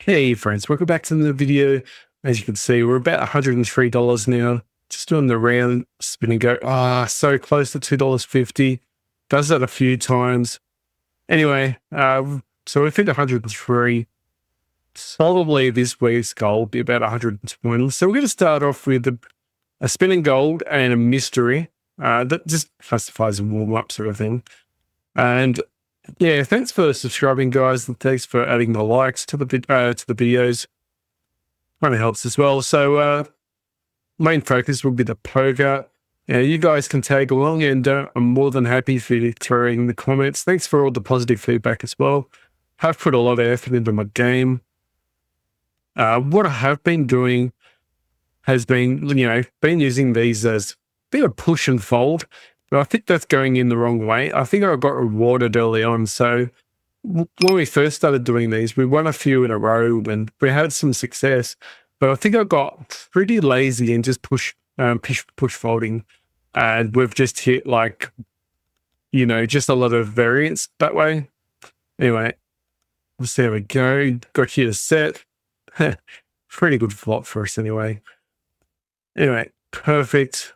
Hey friends, welcome back to the video. As you can see, we're about $103 now. Just doing the round spin and go. So close to $2.50. Does that a few times. Anyway, so we've hit 103. Probably this week's goal will be about 120. So we're going to start off with a spinning gold and a mystery. That just classifies a warm-up sort of thing. And yeah, thanks for subscribing, guys, and thanks for adding the likes to the videos. Kind of helps as well. So main focus will be the poker. Yeah, you guys can tag along, and I'm more than happy for you throwing in the comments. Thanks for all the positive feedback as well. I've put a lot of effort into my game. What I have been doing has been, been using these as a bit of push and fold. But I think that's going in the wrong way. I think I got rewarded early on. So when we first started doing these, we won a few in a row and we had some success. But I think I got pretty lazy and just push folding. And we've just hit just a lot of variance that way. Anyway, let's see how we go. Got here to set. Pretty good flop for us anyway. Anyway, perfect.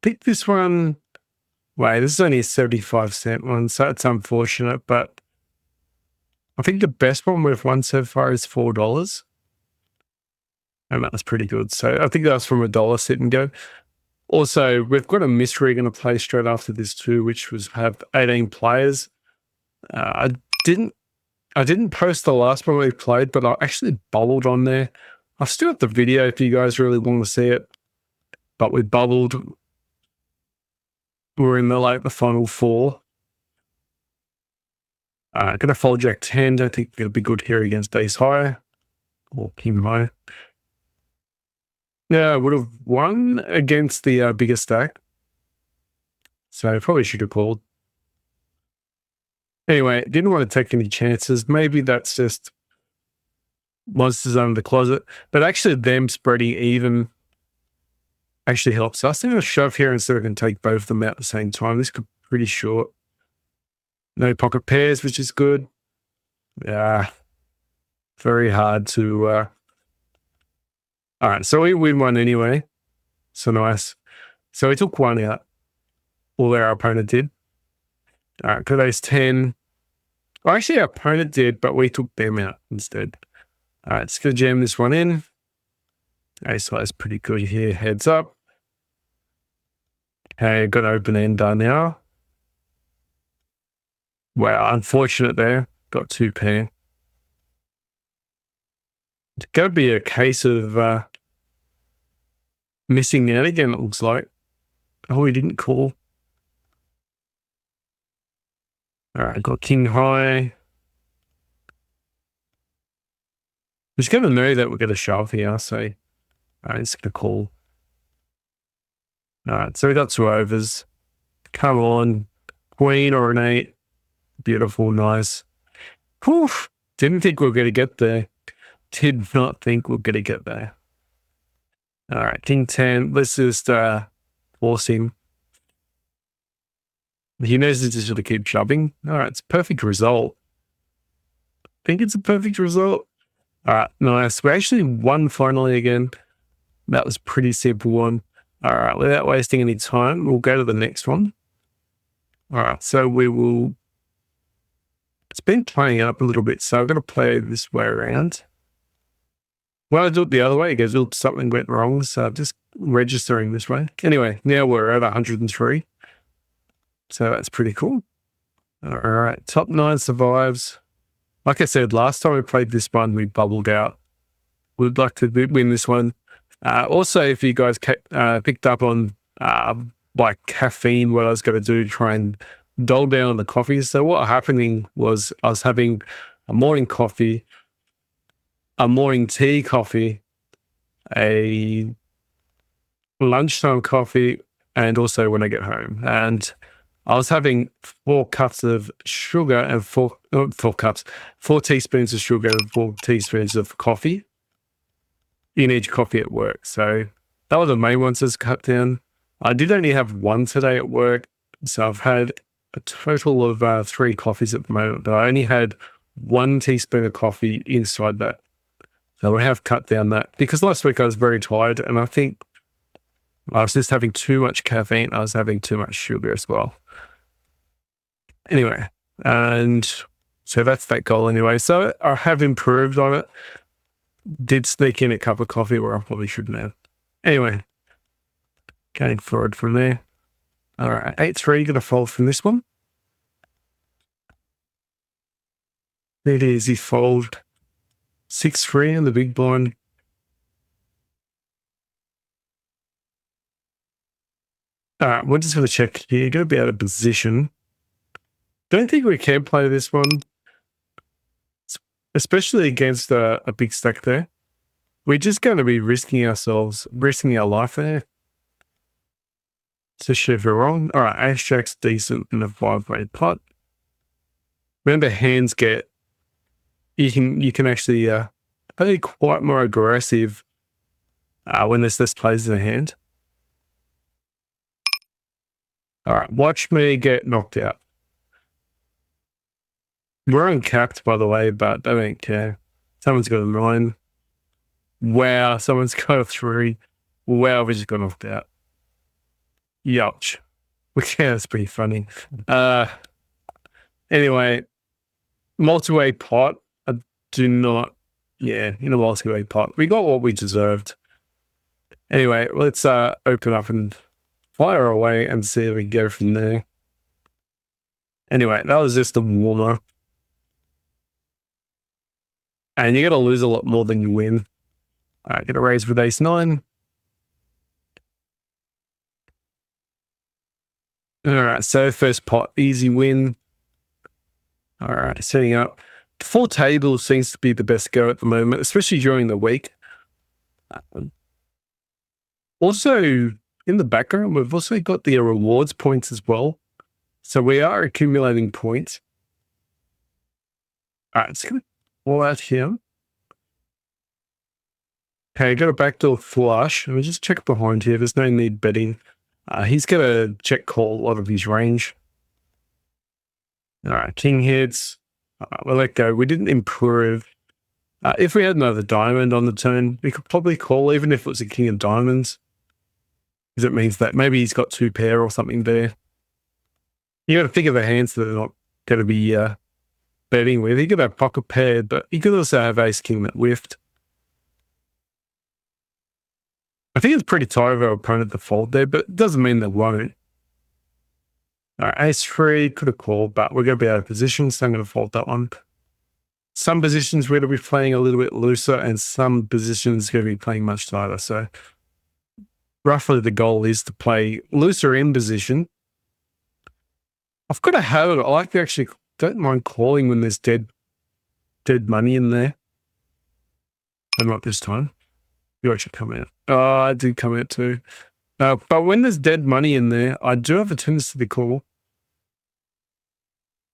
Pick this one. Wait, this is only a 75-cent one, so it's unfortunate, but I think the best one we've won so far is $4. And that was pretty good. So I think that was from $1 sit and go. Also, we've got a mystery going to play straight after this too, which was have 18 players. I didn't post the last one we played, but I actually bubbled on there. I've still got the video if you guys really want to see it. But we bubbled. We're in the final four. Gonna fold Jack 10. Don't think it'll be good here against ace high or king high. Yeah, I would have won against the bigger stack. So I probably should have called. Anyway, didn't want to take any chances. Maybe that's just monsters under the closet. But actually them spreading even actually helps us. I'm going to shove here instead of going to take both of them out at the same time. This could be pretty short. No pocket pairs, which is good. Yeah, very hard to... All right, so we win one anyway. So nice. So we took one out. All our opponent did. All right, got ace 10. Well, actually, our opponent did, but we took them out instead. All right, let's go jam this one in. Ace high is pretty good here. Heads up. Okay, got open end done now. Wow, unfortunate there. Got two pair. It's going to be a case of missing out again, it looks like. Oh, he didn't call. All right, got king high. I'm just going to know that we're going to shove here, so all right, it's going to call. All right, so we got two overs. Come on, queen or an 8. Beautiful, nice. Whew, didn't think we were going to get there. Did not think we were going to get there. All right, king 10. Let's just force him. He knows he's just going to keep shoving. All right, it's a perfect result. I think it's a perfect result. All right, nice. We actually won finally again. That was a pretty simple one. All right, without wasting any time, we'll go to the next one. All right, so we will... It's been playing up a little bit, so I'm going to play this way around. When I do it the other way, it goes, oh, something went wrong, so I'm just registering this way. Anyway, now we're at 103. So that's pretty cool. All right, top 9 survives. Like I said, last time we played this one, we bubbled out. We'd like to win this one. Also, if you guys picked up on caffeine, what I was going to do, try and dull down on the coffee. So what happening was I was having a morning coffee, a morning tea coffee, a lunchtime coffee, and also when I get home. And I was having 4 cups of sugar and 4 teaspoons of sugar and 4 teaspoons of coffee in each coffee at work. So that was the main ones that's cut down. I did only have one today at work. So I've had a total of 3 coffees at the moment, but I only had 1 teaspoon of coffee inside that. So we have cut down that because last week I was very tired and I think I was just having too much caffeine. I was having too much sugar as well. Anyway, and so that's that goal anyway. So I have improved on it. Did sneak in a cup of coffee where I probably shouldn't have. Anyway, going forward from there. All right, 8-3, going to fold from this one. It is, he fold 6-3 in the big blind. All right, we're just going to check here. Going to be out of position. Don't think we can play this one, especially against a big stack there. We're just going to be risking our life there. So if we're wrong. All right, ace jack's decent in a 5-way pot. Remember, hands get you can actually play quite more aggressive when there's less plays in the hand. All right, watch me get knocked out. We're uncapped, by the way, but I don't care. Someone's got a 9. Wow, someone's got a 3. Wow, we just got knocked out. Youch. Yeah, that's pretty funny. Anyway, multi-way pot. I do not, in a multi-way pot. We got what we deserved. Anyway, let's open up and fire away and see if we can go from there. Anyway, that was just a warmer. And you're going to lose a lot more than you win. All right, get a raise with ace-9. All right, so first pot, easy win. All right, setting up. 4 tables seems to be the best go at the moment, especially during the week. Also, in the background, we've also got the rewards points as well. So we are accumulating points. All right, it's going to pull out here. Okay, got a backdoor flush. Let me just check behind here. There's no need betting. He's going to check call a lot of his range. All right, king hits. We'll let go. We didn't improve. If we had another diamond on the turn, we could probably call, even if it was a king of diamonds. Because it means that maybe he's got 2 pair or something there. You got to think of the hands that are not going to be betting with. He could have pocket pair, but he could also have ace king that whiffed. I think it's pretty tight of our opponent to fold there, but it doesn't mean they won't. All right, ace-3 could have called, but we're going to be out of position, so I'm going to fold that one. Some positions we're going to be playing a little bit looser, and some positions going to be playing much tighter. So roughly the goal is to play looser in position. I've got a habit. I like to actually don't mind calling when there's dead money in there. But not this time. You actually come out. Oh, I did come out too. But when there's dead money in there, I do have a tendency to call.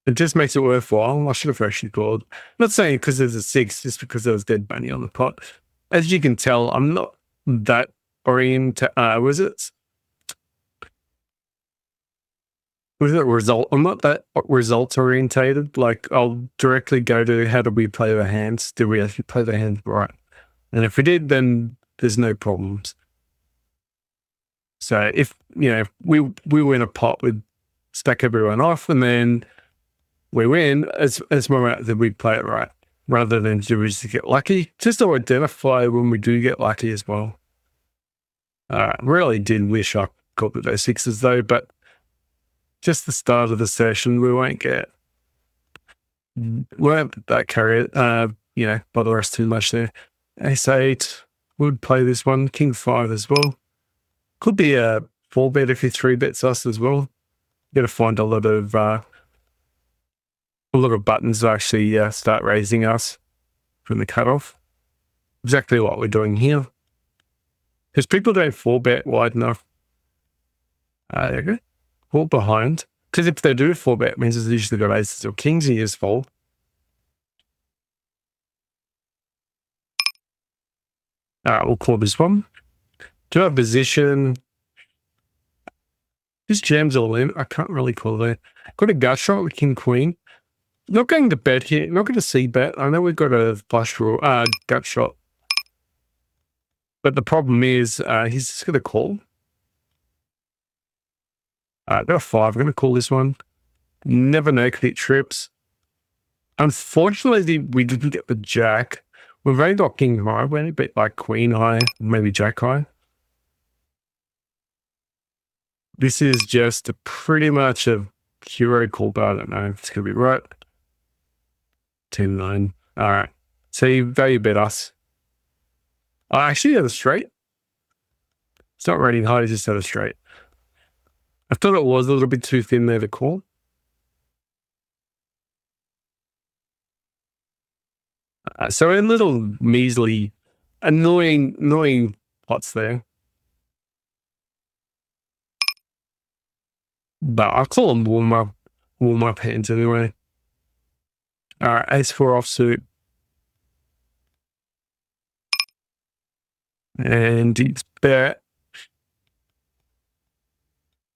It just makes it worthwhile. I should have actually called. I'm not saying because there's a 6, just because there was dead money on the pot. As you can tell, I'm not that oriented. Was it result? I'm not that results orientated. Like, I'll directly go to how do we play the hands? Do we actually play the hands right? And if we did, then there's no problems. So if, we win a pot, we'd stack everyone off and then we win, it's more that we play it right rather than do we just get lucky. Just to identify when we do get lucky as well. Really did wish I got those 6s though, but just the start of the session, we won't get that carry it, by the rest too much there. Ace-8, would play this one. King-5 as well. Could be a 4-bet if he 3-bets us as well. Got to find a lot of buttons to actually start raising us from the cutoff. Exactly what we're doing here. Because people don't 4-bet wide enough. There you go. Fall behind. Because if they do 4-bet, it means it's usually got aces or kings in his fold. All right, we'll call this one. Do our position. Just jams all in. I can't really call that. Got a gut shot with king queen. Not going to bet here. Not going to see bet. I know we've got a flush draw, gut shot. But the problem is he's just going to call. Got a 5. I'm going to call this one. Never know, could hit trips. Unfortunately, we didn't get the jack. We've only got king high. We only bet like queen high, maybe jack high. This is just pretty much a hero call, but I don't know if it's going to be right. 10-9. All right. So you value bet us. I actually had a straight. It's not rating high, it's just had a straight. I thought it was a little bit too thin there to call. So a little measly, annoying pots there. But I'll call them warm up hands anyway. All right, ace 4 offsuit. And it's bet.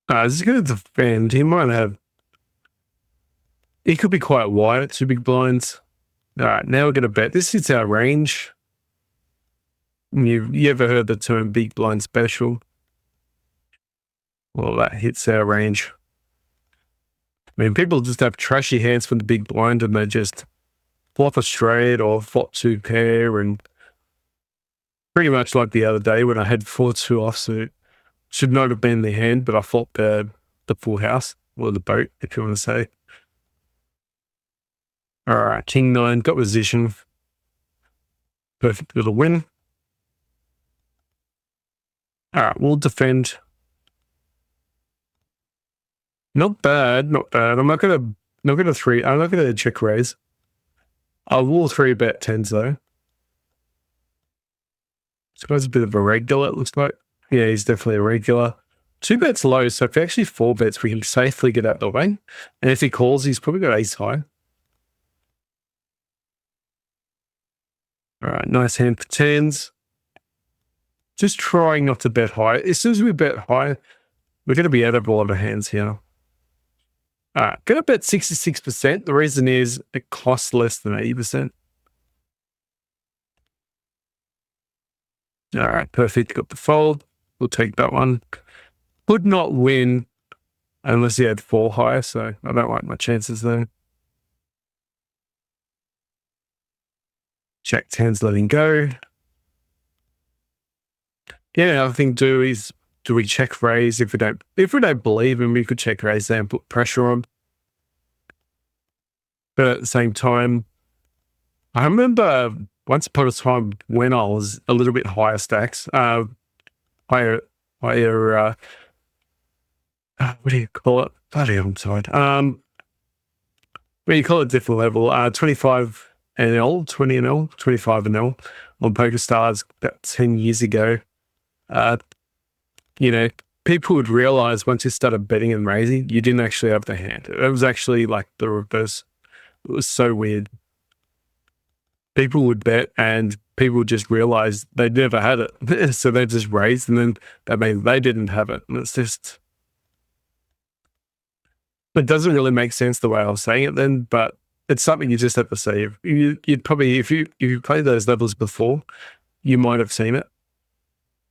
This is going to defend. He might have. He could be quite wide at 2 big blinds. All right, now we're going to bet. This hits our range. You ever heard the term big blind special? Well, that hits our range. I mean, people just have trashy hands from the big blind and they just flop a straight or flop 2 pair, and pretty much like the other day when I had 4-2 offsuit. Should not have been the hand, but I flopped the full house, or the boat, if you want to say. All right, king 9, got position. Perfect little win. All right, we'll defend. Not bad, not bad. I'm not gonna check raise. I will 3-bet 10s though. This guy's a bit of a regular, it looks like. Yeah, he's definitely a regular. 2 bets low, so if he actually 4 bets, we can safely get out the way. And if he calls, he's probably got ace high. All right, nice hand for 10s. Just trying not to bet high. As soon as we bet high, we're going to be out of a lot of hands here. All right, going to bet 66%. The reason is it costs less than 80%. All right, perfect. Got the fold. We'll take that one. Could not win unless he had 4 high, so I don't like my chances there. Jack 10's letting go. Yeah, another thing to do is, do we check raise? If we don't believe him, we could check raise there and put pressure on. But at the same time, I remember once upon a time when I was a little bit higher stacks, higher, what do you call it? Bloody, I'm sorry. Well, you call it different level, 25 NL, 20 NL, 25 NL on PokerStars about 10 years ago. You know, people would realize once you started betting and raising, you didn't actually have the hand. It was actually like the reverse. It was so weird. People would bet and people would just realize they never had it. So they just raised, and then that means they didn't have it. And it's just, it doesn't really make sense the way I was saying it then, but it's something you just have to see. You'd probably, if you played those levels before, you might have seen it.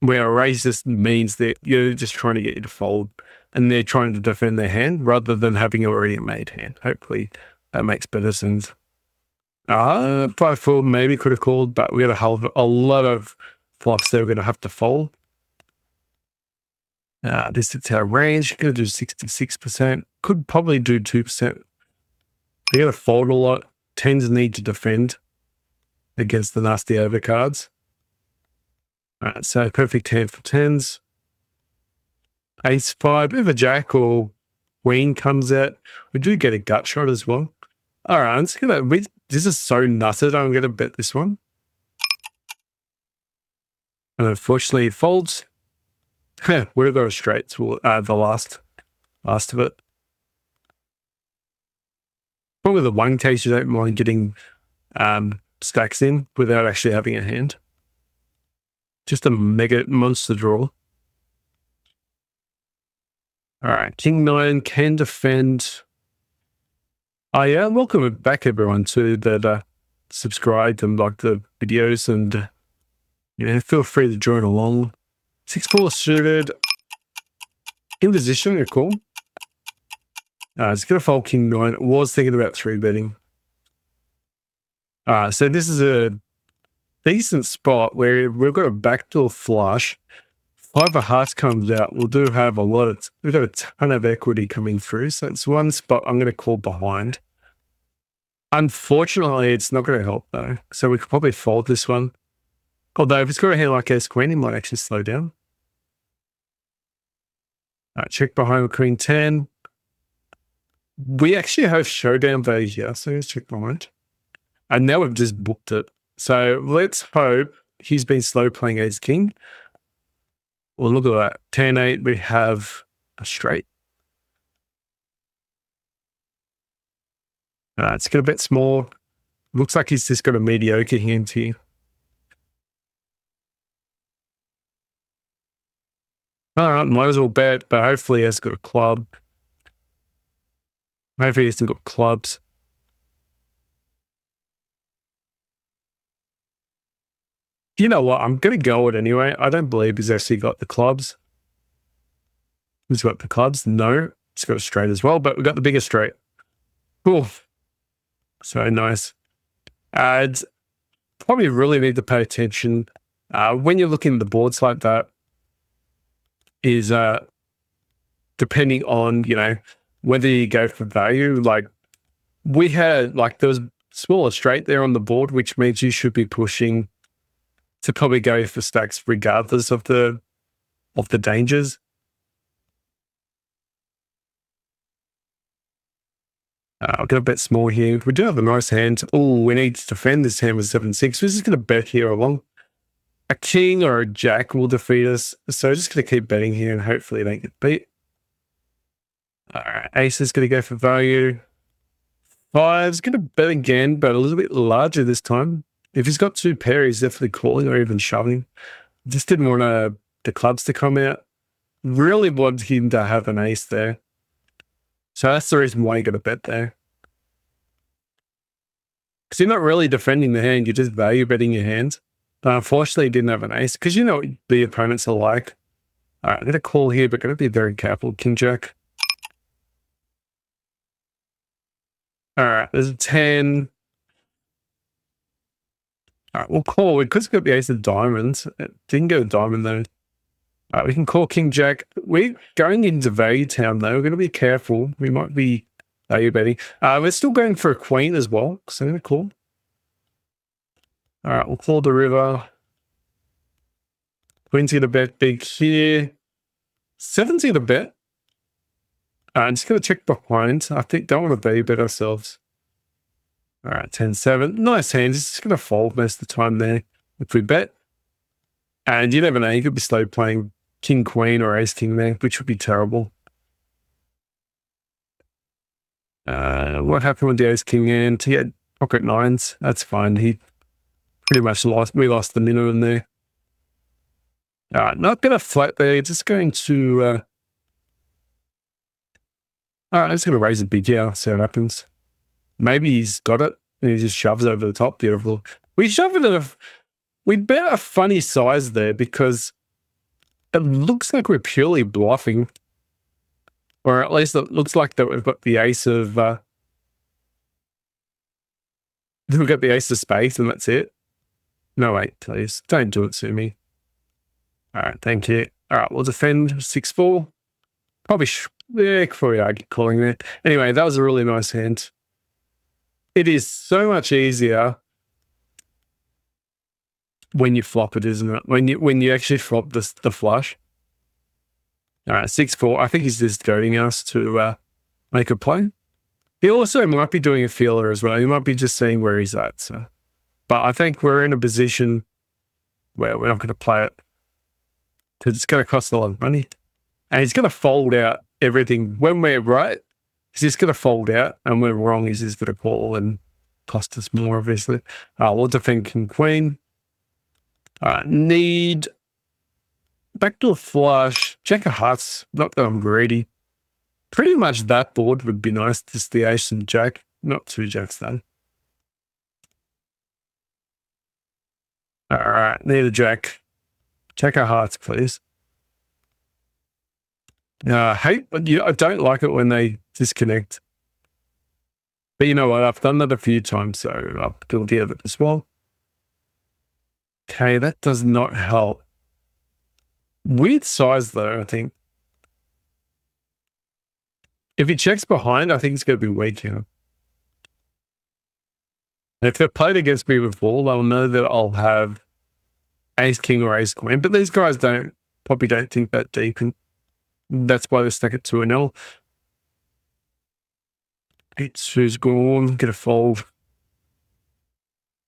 Where a raise just means that you're just trying to get you to fold and they're trying to defend their hand rather than having already a made hand. Hopefully that makes better sense. 5-4 maybe could have called, but we had a lot of flops that we're going to have to fold. This is our range. Going to do 66%. Could probably do 2%. They're going to fold a lot. 10s need to defend against the nasty overcards. All right, so perfect hand for 10s. Ace 5, if a jack or queen comes out, we do get a gut shot as well. All right, I'm just gonna, this is so nutted, I'm gonna bet this one. And unfortunately it folds. Where those straights will the last of it. Probably the one case you don't mind getting stacks in without actually having a hand. Just a mega monster draw. All right, king 9 can defend. Oh yeah, welcome back everyone to that subscribed and like the videos and feel free to join along. 6-4 suited in position, you're cool. It's gonna fold king nine. Was thinking about 3-betting. So this is a decent spot where we've got a backdoor flush. 5 of hearts comes out. We've got a ton of equity coming through. So it's one spot I'm gonna call behind. Unfortunately, it's not going to help though. So we could probably fold this one. Although if it's got a hand like ace queen, it might actually slow down. Check behind with queen 10. We actually have showdown value here, so let's check behind. And now we've just booked it. So let's hope he's been slow playing ace king. Well, look at that. 10-8, we have a straight. It's got a bit small. Looks like he's just got a mediocre hand here. All right, might as well bet, but hopefully he has got a club. Hopefully he's still got clubs. You know what? I'm going to go it anyway. I don't believe he's actually got the clubs. He's got the clubs? No. He's got a straight as well, but we got the bigger straight. Cool. So nice. It's probably really need to pay attention when you're looking at the boards like that is depending on, whether you go for value. Like we had, there was smaller straight there on the board, which means you should be pushing to probably go for stacks regardless of the dangers. I'll get a bit small here. We do have a nice hand. Oh, we need to defend this hand with 7-6. We're just going to bet here along. A king or a jack will defeat us. So just going to keep betting here and hopefully they get beat. All right, ace is going to go for value. 5's going to bet again, but a little bit larger this time. If he's got 2 pair, he's definitely calling or even shoving. Just didn't want the clubs to come out. Really wanted him to have an ace there. So that's the reason why you got to bet there. Because you're not really defending the hand, you're just value betting your hand. But unfortunately, he didn't have an ace because you know what the opponents are like. All right, I'm going to call here, but going to be very careful. King Jack. All right, there's a 10. All right, we'll call. We could have the ace of diamonds. It didn't go diamond though. All right, we can call King Jack. We're going into value town though. We're going to be careful. We might be value betting. We're still going for a queen as well. So I'm going to call. All right, we'll call the river. Queen's going to bet big here. 7's going to bet. I'm just going to check behind. I think don't want to value bet ourselves. All right, 10-7. Nice hand. It's just going to fold most of the time there if we bet. And you never know. You could be slow playing king, queen, or ace, king there, which would be terrible. What happened with the ace, king hand? He had pocket 9s. That's fine. He pretty much lost. We lost the minimum there. Not going to flat there. Just going to... all right, I'm just going to raise it big here. See what happens. Maybe he's got it and he just shoves over the top. Beautiful. We shove it at we bet a funny size there because it looks like we're purely bluffing. Or at least it looks like that we've got the ace of we've got the ace of spades and that's it. No, wait, please. Don't do it to me. All right, thank you. All right, we'll defend 6-4. Probably before I get calling there. Anyway, that was a really nice hand. It is so much easier when you flop it, isn't it? When you actually flop the flush. All right, 6-4. I think he's just goading us to make a play. He also might be doing a feeler as well. He might be just seeing where he's at. So, but I think we're in a position where we're not going to play it because it's going to cost a lot of money, and he's going to fold out everything when we're right. He's just going to fold out, and when we're wrong, he's just going to call and cost us more, obviously. We'll defend king, queen. Need backdoor flush, jack of hearts, not that I'm greedy. Pretty much that board would be nice, just the ace and jack. not two jacks though. All right, need a jack. Check our hearts, please. I don't like it when they disconnect. But you know what? I've done that a few times, so I'm guilty of it as well. Okay, that does not help. Weird size though, I think. If he checks behind, I think it's going to be weak here. If they're played against me with ball, they'll know that I'll have ace king or ace queen. But these guys probably don't think that deep, and that's why they stuck it 2-0. 8-2's gone. Get a fold.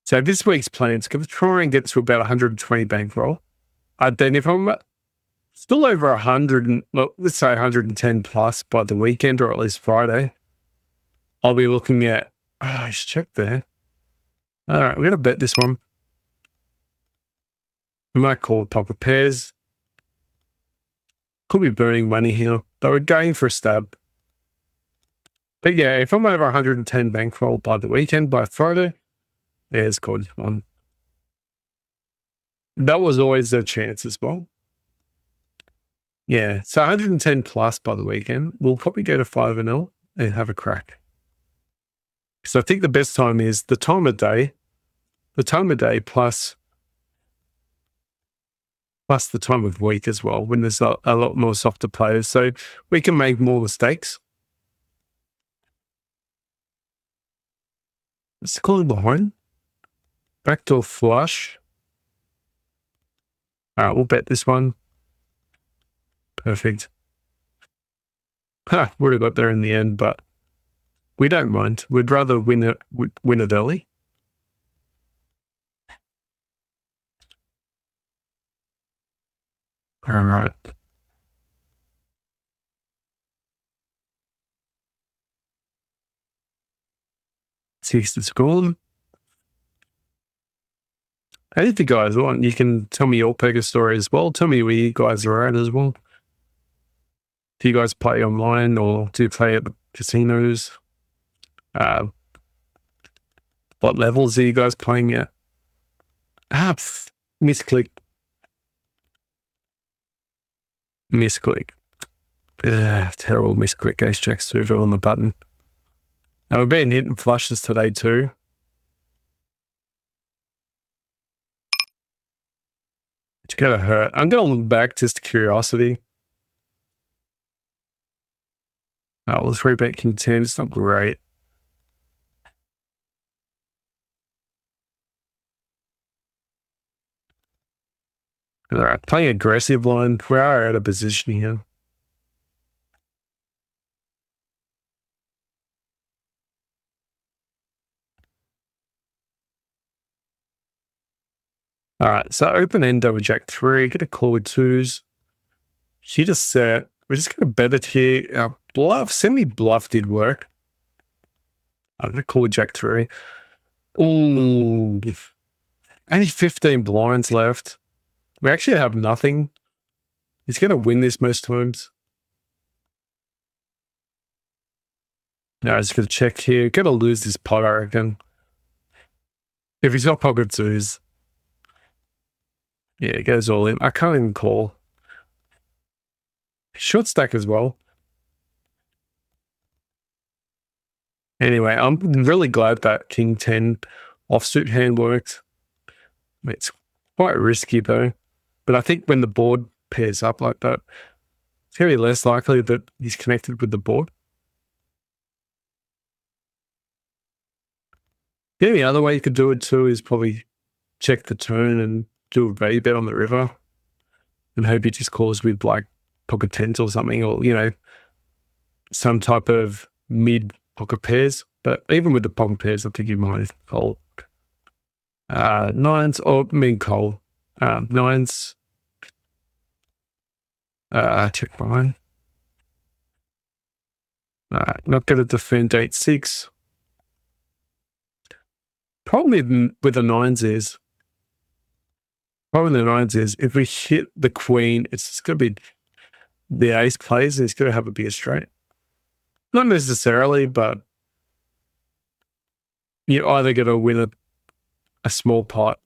So this week's plan is going to try and get to about 120 bankroll. Then if I'm still over 100, let's say 110 plus by the weekend, or at least Friday, I'll be looking at, I should check there. All right, we're going to bet this one. We might call it pocket pairs. Could be burning money here. They were going for a stab. But yeah, if I'm over 110 bankroll by the weekend, by Friday, there's good one. That was always a chance as well. Yeah, so 110 plus by the weekend. We'll probably go to 5-0 and have a crack. So I think the best time is the time of day plus the time of week as well, when there's a lot more softer players. So we can make more mistakes. Let's call it behind. Backdoor flush. All right, we'll bet this one. Perfect. Would have got there in the end, but we don't mind. We'd rather win it early. All right. Six is gone. And if you guys want, you can tell me your poker story as well. Tell me where you guys are at as well. Do you guys play online or do you play at the casinos? What levels are you guys playing at? Misclick. Misclick. Terrible misclick. Ace jack suited on the button. And we've been hitting flushes today too. It's gonna hurt. I'm gonna look back just curiosity. Oh, we'll 3-bet king 10. It's not great. All right, playing aggressive line. We are out of position here. All right, so open end over jack 3. Get a call with 2s. She just set. We're just going to bet it here. Our bluff, semi-bluff did work. I'm going to call with jack 3. Ooh. Only 15 blinds left. We actually have nothing. He's going to win this most times. No, I'm just going to check here. Going to lose this pot, I reckon. If he's got pocket 2s. Yeah, it goes all in. I can't even call. Short stack as well. Anyway, I'm really glad that king 10 offsuit hand worked. It's quite risky though. But I think when the board pairs up like that, it's going to be less likely that he's connected with the board. The only other way you could do it too is probably check the turn and do a value bet on the river and hope he just calls with like pocket 10s or something, or, you know, some type of mid pocket pairs. But even with the pocket pairs, I think you might call. 9s or call. 9s. Check behind. Not going to defend 8-6. Problem with the 9s is, if we hit the queen, it's just going to be the ace plays, and it's going to have a bigger straight. Not necessarily, but you're either going to win a small pot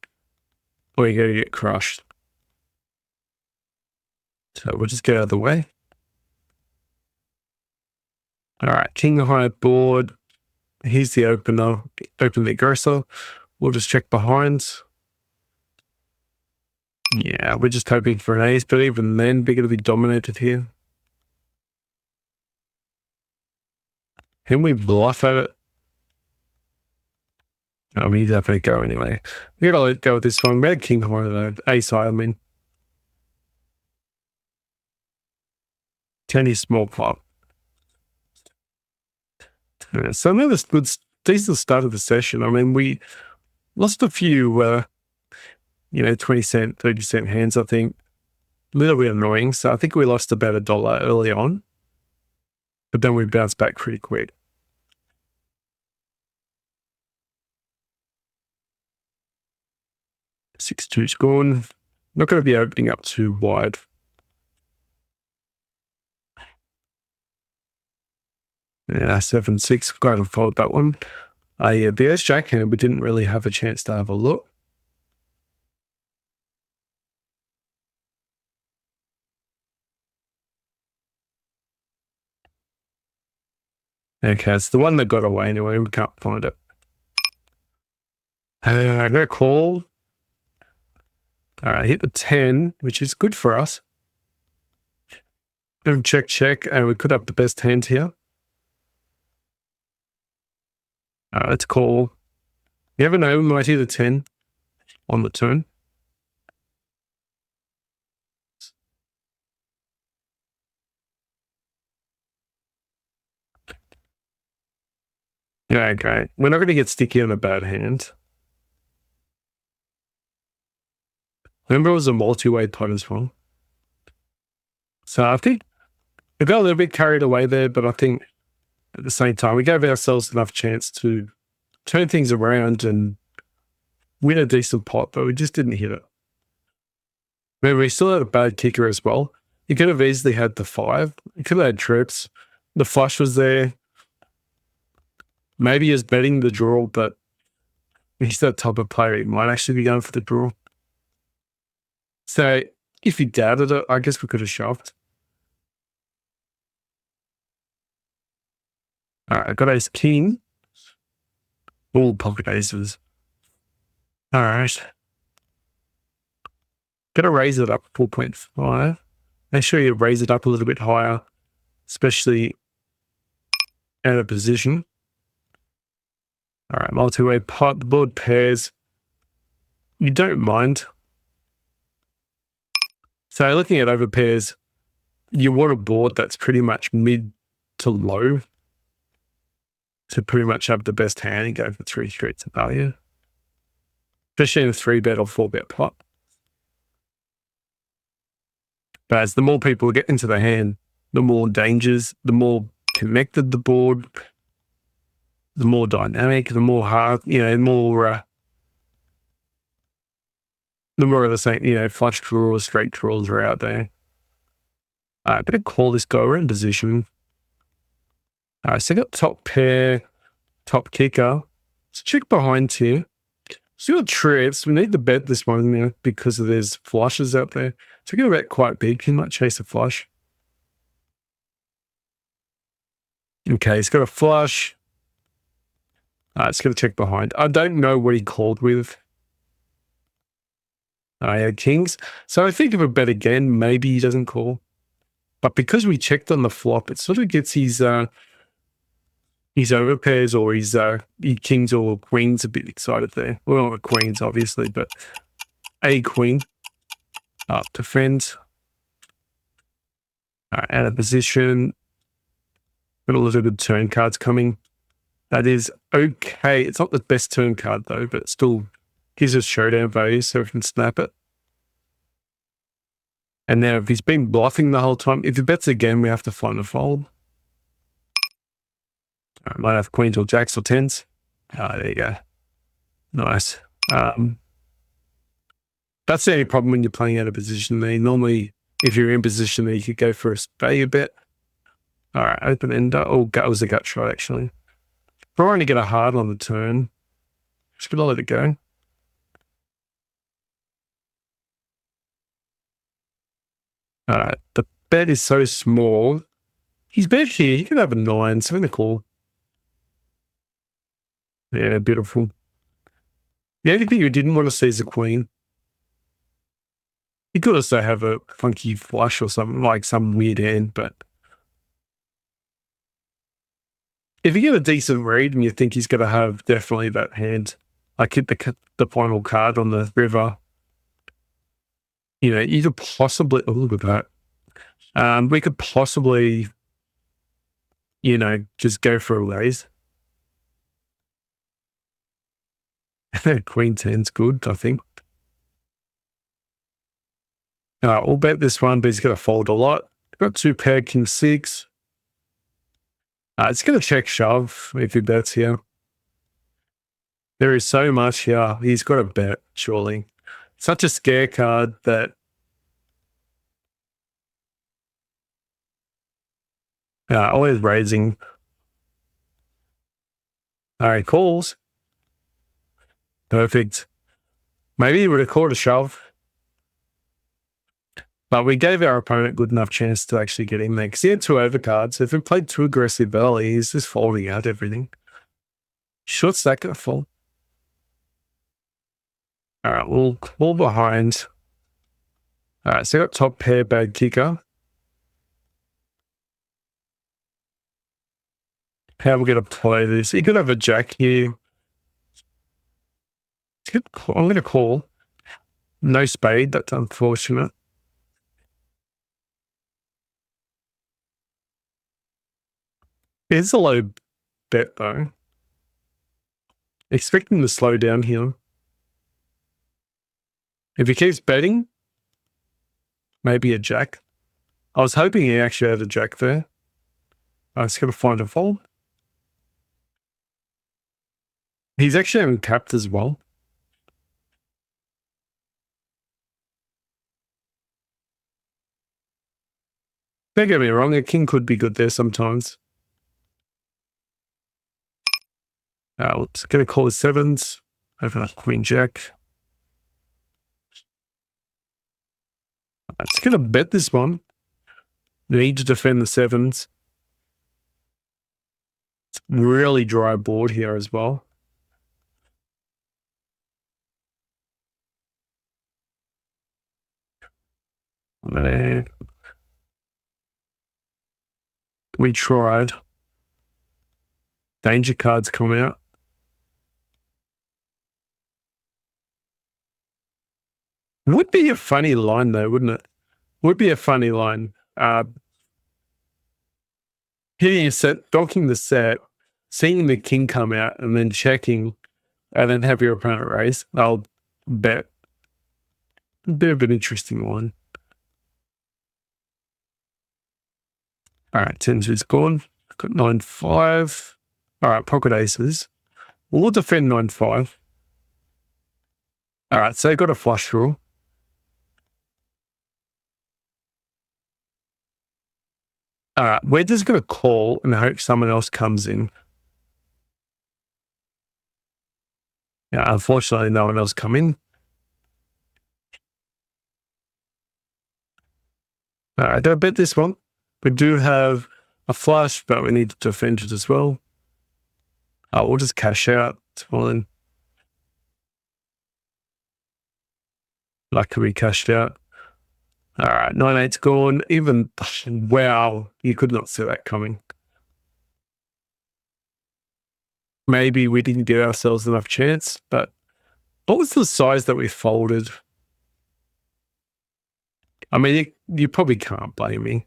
or you're going to get crushed. So we'll just get out of the way. All right, king high board. Here's the opener, open the aggressor. We'll just check behind. Yeah, we're just hoping for an ace, but even then, we're going to be dominated here. Can we bluff at it? Oh, we definitely go anyway. We're going to let go with this one. We had king high though, ace high, I mean. 10 is small pot. Yeah, so another good, decent start of the session. I mean, we lost a few, 20 cent, 30 cent hands, I think. A little bit annoying. So I think we lost about $1 early on, but then we bounced back pretty quick. 6-2's gone. Not going to be opening up too wide. Yeah, 7-6. Going to fold that one. Yeah, the ace jack hand, we didn't really have a chance to have a look. Okay, it's the one that got away anyway. We can't find it. I'm going to call. All right, hit the 10, which is good for us. Check, and we could have the best hand here. All right, let's call. You never know, we might hit a 10 on the turn. Yeah, okay. We're not going to get sticky on a bad hand. Remember, it was a multi-way pot as well. So I think we got a little bit carried away there, but I think at the same time, we gave ourselves enough chance to turn things around and win a decent pot, but we just didn't hit it. Remember, we still had a bad kicker as well. You could have easily had the 5. You could have had trips. The flush was there. Maybe he's betting the draw, but he's that type of player. He might actually be going for the draw. So if he doubted it, I guess we could have shoved. All right, I got ace king. All pocket aces. All right. Gotta raise it up 4.5. Make sure you raise it up a little bit higher, especially out of position. All right, multi-way pot, the board pairs. You don't mind. So looking at over pairs, you want a board that's pretty much mid to low to pretty much have the best hand and go for 3 streets of value, especially in a 3-bet or 4-bet pot. But as the more people get into the hand, the more dangers, the more connected the board, the more dynamic, the more hard, the more of the same, flush draws, straight draws are out there. I'm going to call this guy. We're in position. All right, so I got top pair, top kicker. So check behind here. So you got trips. We need to bet this one now because there's flushes out there. So we're going to bet quite big. He might chase a flush. Okay, he's got a flush. It's going to check behind. I don't know what he called with. I had kings. So I think if we bet again, maybe he doesn't call. But because we checked on the flop, it sort of gets his overpairs or his kings or queens a bit excited there. Well, not queens, obviously, but a queen defends. Out of position. Got a little bit of turn cards coming. That is okay. It's not the best turn card, though, but it still gives us showdown value so we can snap it. And now if he's been bluffing the whole time, if he bets again, we have to find a fold. Might have queens or jacks or 10s. There you go. Nice. That's the only problem when you're playing out of position there. Normally, if you're in position there, you could go for a value bet. All right, open ender. Oh, that was a gut shot, actually. Trying to get a hard on the turn. Just gonna let it go. All right, the bet is so small. He's bet here. He could have a 9, something to call. Yeah, beautiful. The only thing you didn't want to see is a queen. He could also have a funky flush or something, like some weird hand, but if you get a decent read and you think he's going to have definitely that hand, like hit the final card on the river, you know, you could possibly, oh, look at that. We could possibly, you know, just go for a raise. Queen 10's good, I think. We'll bet this one, but he's going to fold a lot. Got 2 pair, king 6. It's going to check shove if he bets here. There is so much here. He's got to bet, surely. Such a scare card that always raising. All right, calls. Perfect. Maybe he would have caught a shove. But we gave our opponent good enough chance to actually get in there because he had 2 overcards. If he played too aggressive early, he's just folding out everything. Short stack gonna fold. All right, we'll call behind. All right, so I got top pair, bad kicker. How are we going to play this? He could have a jack here. I'm going to call. No spade. That's unfortunate. It's a low bet, though. Expecting to slow down here. If he keeps betting, maybe a jack. I was hoping he actually had a jack there. I was going to find a fold. He's actually uncapped as well. Don't get me wrong, a king could be good there sometimes. Let's going to call his 7s. Open up queen jack. It's going to bet this one. Need to defend the 7s. It's really dry board here as well. We tried. Danger cards come out. Would be a funny line though, wouldn't it? Would be a funny line. Hitting a set, donking the set, seeing the king come out and then checking and then have your opponent raise. I'll bet. A bit of an interesting one. All right, 10s is gone. Got 9-5. All right, pocket aces. We'll defend 9-5. All right, so got a flush draw. All right, we're just going to call and hope someone else comes in. Yeah, unfortunately, no one else come in. All right, don't bet this one. We do have a flush, but we need to defend it as well. We'll just cash out. Fine. Luckily, we cashed out. All right, 9-8's gone. Even, wow, you could not see that coming. Maybe we didn't give ourselves enough chance, but what was the size that we folded? I mean, you probably can't blame me.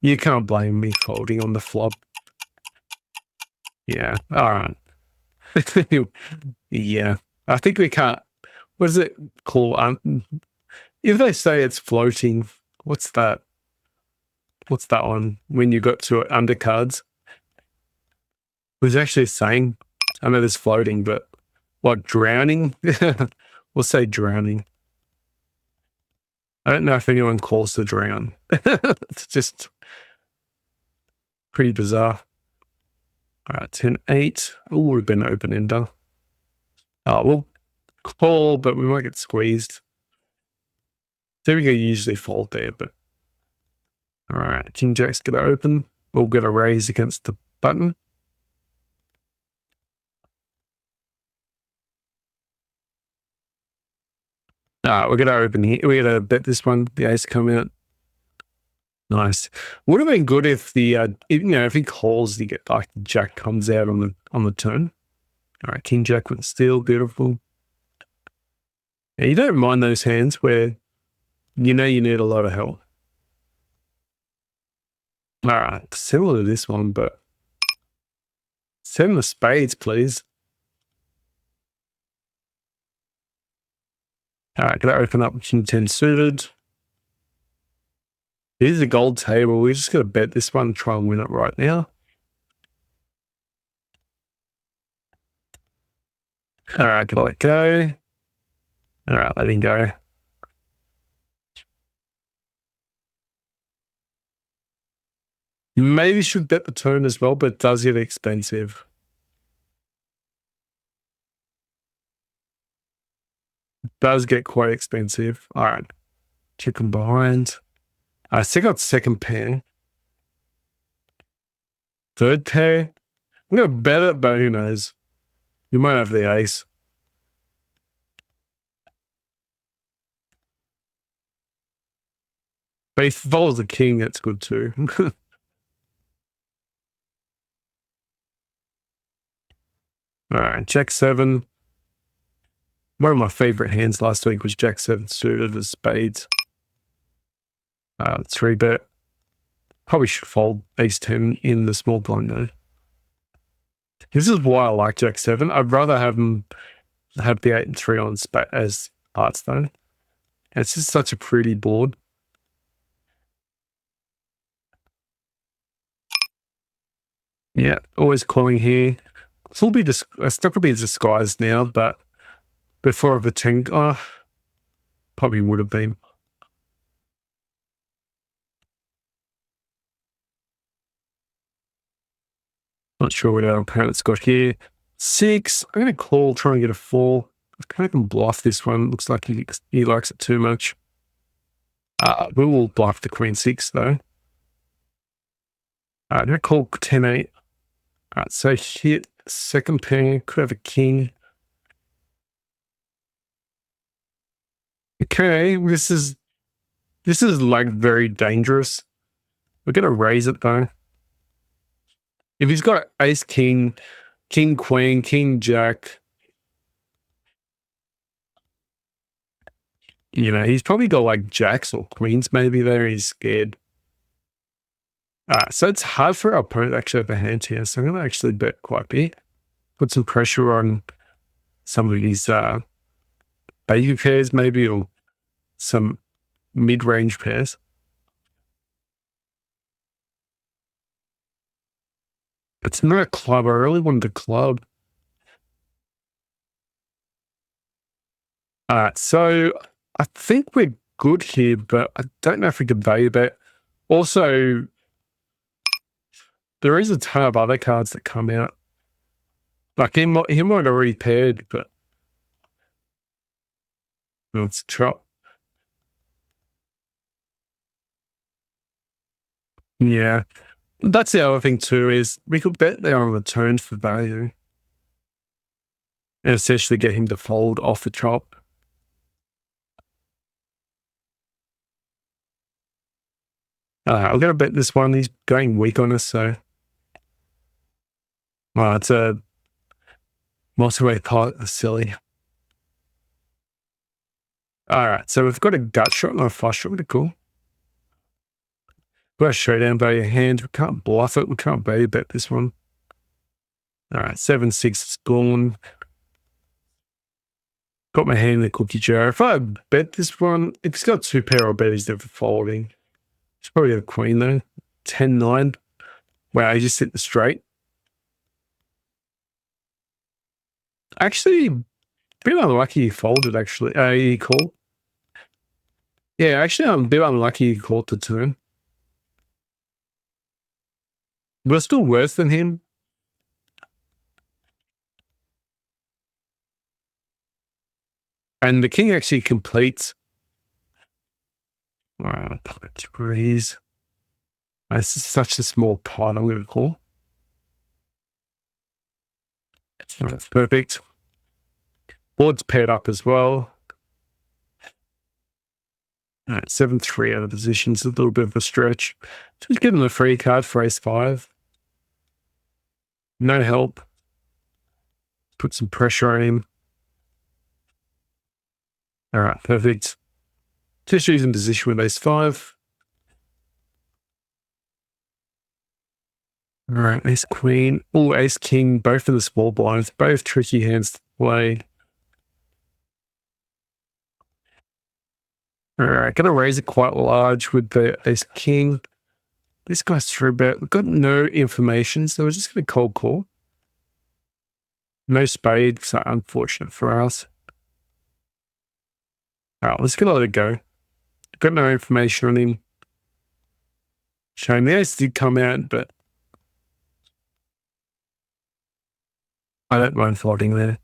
You can't blame me folding on the flop. Yeah, all right. Yeah, I think we can't. What is it called? If they say it's floating, what's that? What's that one? When you got to undercards? It was actually saying, I know there's floating, but what, drowning? We'll say drowning. I don't know if anyone calls to drown. It's just pretty bizarre. All right, 10-8. Oh, we've been open-ender. Oh, we'll call, but we might get squeezed. So we can usually fold there, but all right. King Jack's gonna open. We'll get a raise against the button. We're gonna open here. We're gonna bet this one. The ace come out. Nice. Would have been good if the if he calls, you get like the jack comes out on the turn. All right, King Jack with steal, beautiful. Yeah, you don't mind those hands where you know you need a lot of help. All right, similar to this one, but send the spades, please. All right, gonna open up King 10 suited. Here's a gold table. We're just gonna bet this one and try and win it right now. All right, gonna let go. All right, letting go. You maybe should bet the turn as well, but it does get expensive. It does get quite expensive. All right, chicken behind. I still got second pair. Third pair. I'm gonna bet it, but who knows? You might have the ace. But if it follows the king, that's good too. All right, Jack 7. One of my favorite hands last week was Jack 7 suited as spades. 3-bet. Probably should fold ace 10 in the small blind though. This is why I like Jack 7. I'd rather have him have the 8 and 3 on as hearts though. And it's just such a pretty board. Yeah, always calling here. It's still could be disguised now, but before of a 10, probably would have been. Not sure what our opponent's got here. 6. I'm going to call, try and get a 4. I kind of can bluff this one. Looks like he likes it too much. We will bluff the queen 6 though. I'm going to call 10-8. All right, so hit second pair. Could have a king. Okay, this is like very dangerous. We're going to raise it though. If he's got ace, king, king, queen, king, jack, he's probably got like jacks or queens maybe there. He's scared. So it's hard for our opponent to actually have a hand here. So I'm going to actually bet quite big. Put some pressure on some of these baker pairs maybe, or some mid-range pairs. It's not a club. I really wanted a club. All right, so I think we're good here, but I don't know if we can value bet. Also, there is a ton of other cards that come out. Like he might already paired, but let's try. Yeah, that's the other thing too, is we could bet there on the turn for value, and essentially get him to fold off the chop. I'm going to bet this one. He's going weak on us, so it's a multi-way pot. Silly. All right, so we've got a gut shot and a flush shot. Really cool. We've got a showdown value hand. We can't bluff it. We can't value bet this one. All right, 7-6 is gone. Got my hand in the cookie jar. If I bet this one, if he's got 2 pair, I'll bet he's never folding. He's probably a queen though. 10-9. Wow, he just hit the straight. Actually, a bit unlucky he folded, actually. He called. Yeah, actually, I'm a bit unlucky he called the turn. We're still worse than him. And the king actually completes. Threes. This is such a small pot, I'm going to call. That's perfect. Board's paired up as well. All right, 7-3 out of position's a little bit of a stretch. Just give him a free card for ace-5. No help. Put some pressure on him. All right, perfect. Just using position with ace-5. All right, ace-queen. Oh, ace-king, both of the small blinds. Both tricky hands to play. All right, going to raise it quite large with the ace-king. This guy's through bet. We've got no information, so we're just going to cold call. No spade, so unfortunate for us. All right, let's let it go. Got no information on him. Shame the ace did come out, but I don't mind folding there.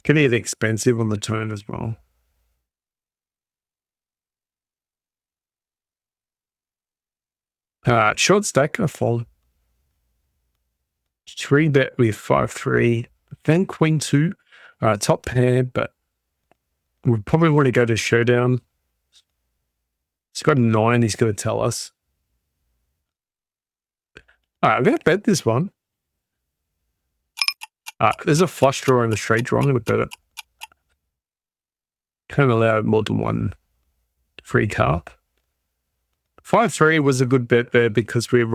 Can get expensive on the turn as well. Short stack, I fold. 3-bet with 5-3. Then queen 2. Top pair, but we probably want to go to showdown. He's got a 9, he's going to tell us. All right, I'm going to bet this one. There's a flush draw and a straight draw. I'm going to bet it. Can't allow more than one free card. 5-3 was a good bet there because we've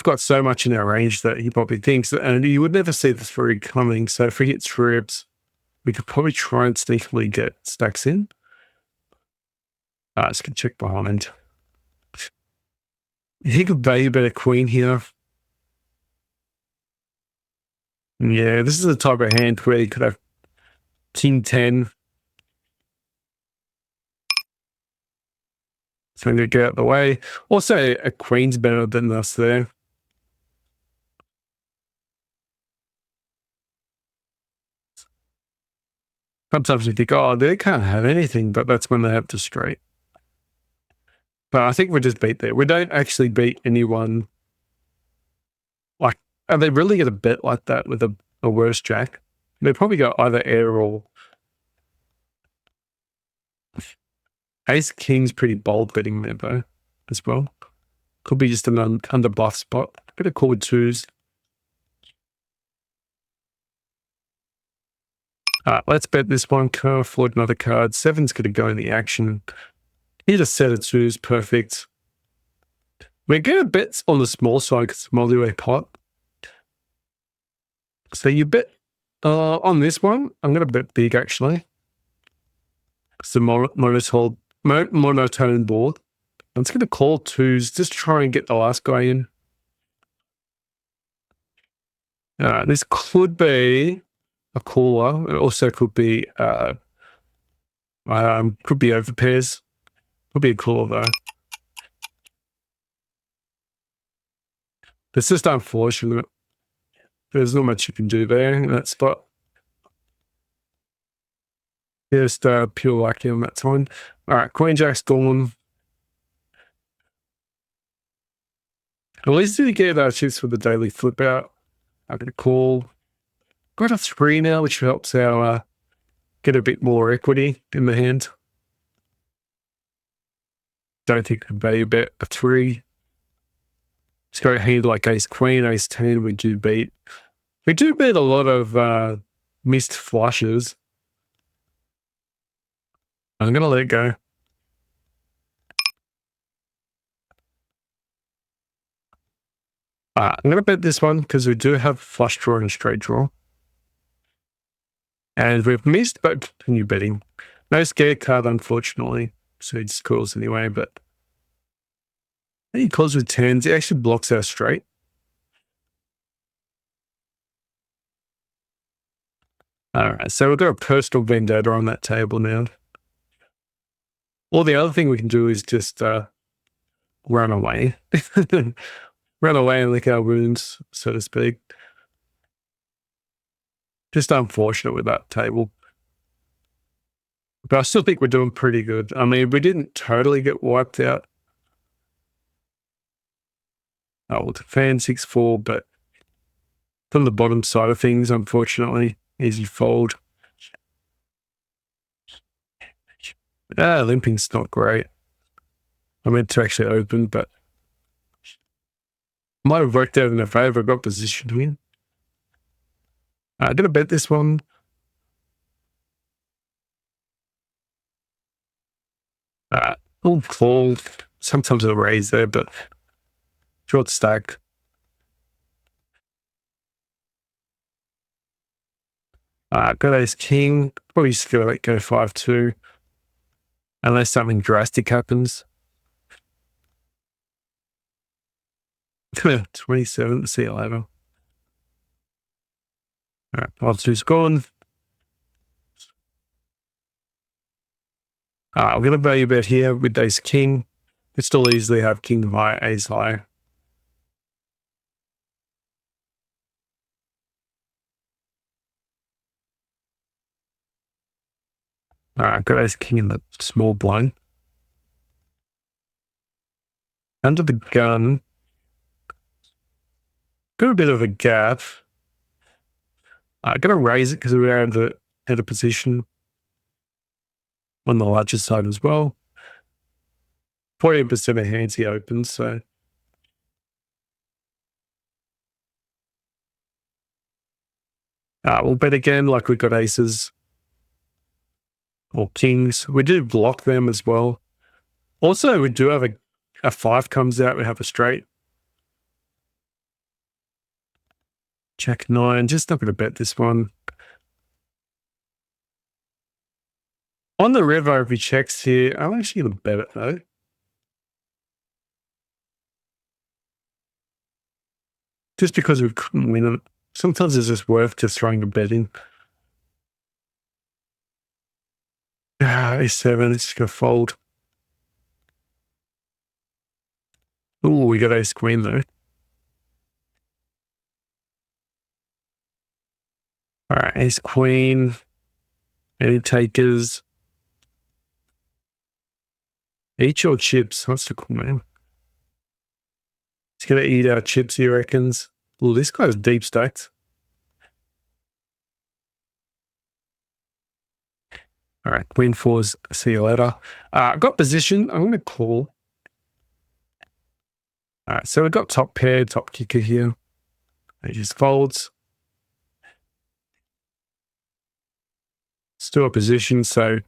got so much in our range that he probably thinks that, and you would never see the 3 coming. So if he hits ribs, we could probably try and sneakily get stacks in. Let's get check behind. He could value bet a queen here. Yeah, this is the type of hand where you could have king 10. So I'm going to get out of the way. Also, a queen's better than us there. Sometimes we think, oh, they can't have anything, but that's when they have to straight. But I think we just beat there. We don't actually beat anyone. Like, are they really going to bet like that with a worse jack? They probably got either air or ace king's pretty bold betting there though, as well. Could be just an under bluff spot. Bit of call with 2s. Let's bet this one. Can't afford another card. 7's going to go in the action. Here's a set of 2s. Perfect. We're going to bet on the small side because it's a multi-way pot. So you bet on this one. I'm going to bet big actually. It's a monotone board. I'm just going to call 2s. Just try and get the last guy in. This could be a caller. It also could be over pairs. Could be a caller though. It's just unfortunate. There's not much you can do there in that spot. Just pure lucky on that time. All right, Queen Jack's gone. At least we get chips for the daily flip out. I'm going to call. Got a 3 now, which helps our get a bit more equity in the hand. Don't think we value bet a 3. Let's go hand like ace queen, ace 10. We do beat. We do beat a lot of missed flushes. I'm going to let it go. I'm going to bet this one because we do have flush draw and straight draw. And we've missed, but continue betting. No scared card, unfortunately. So he just calls anyway, but he calls with 10s. He actually blocks our straight. All right, so we've got a personal vendetta on that table now. Or the other thing we can do is just run away. Run away and lick our wounds, so to speak. Just unfortunate with that table. But I still think we're doing pretty good. I mean, we didn't totally get wiped out. Oh, we'll defend 6-4, but from the bottom side of things, unfortunately, easy fold. Limping's not great. I meant to actually open, but might have worked out in their favor. Got position to win. I'm going to bet this one. All call. Sometimes it'll raise there, but short stack. Got ace king. Probably just gonna let go 5-2. Unless something drastic happens. 27, see you later. All right, 5-2's gone. I'm going to value bet here with ace king. We still easily have king high, ace high. All right, got ace king in the small blind. Under the gun. Got a bit of a gap. I'm going to raise it because we're out of position on the larger side as well. 14% of hands he opens, so. We'll bet again like we've got aces or kings. We do block them as well. Also, we do have a 5 comes out, we have a straight. Jack 9, just not going to bet this one. On the river, if he checks here, I'm actually going to bet it though. Just because we couldn't win it. Sometimes it's just worth just throwing a bet in. A7, it's just going to fold. Oh, we got ace queen though. All right, ace queen. Any takers? Eat your chips. That's the cool name. He's going to eat our chips, he reckons. Oh, this guy's deep stacked. All right, queen 4's, see you later. Got position. I'm going to call. All right, so we've got top pair, top kicker here. He just folds. Still a position, so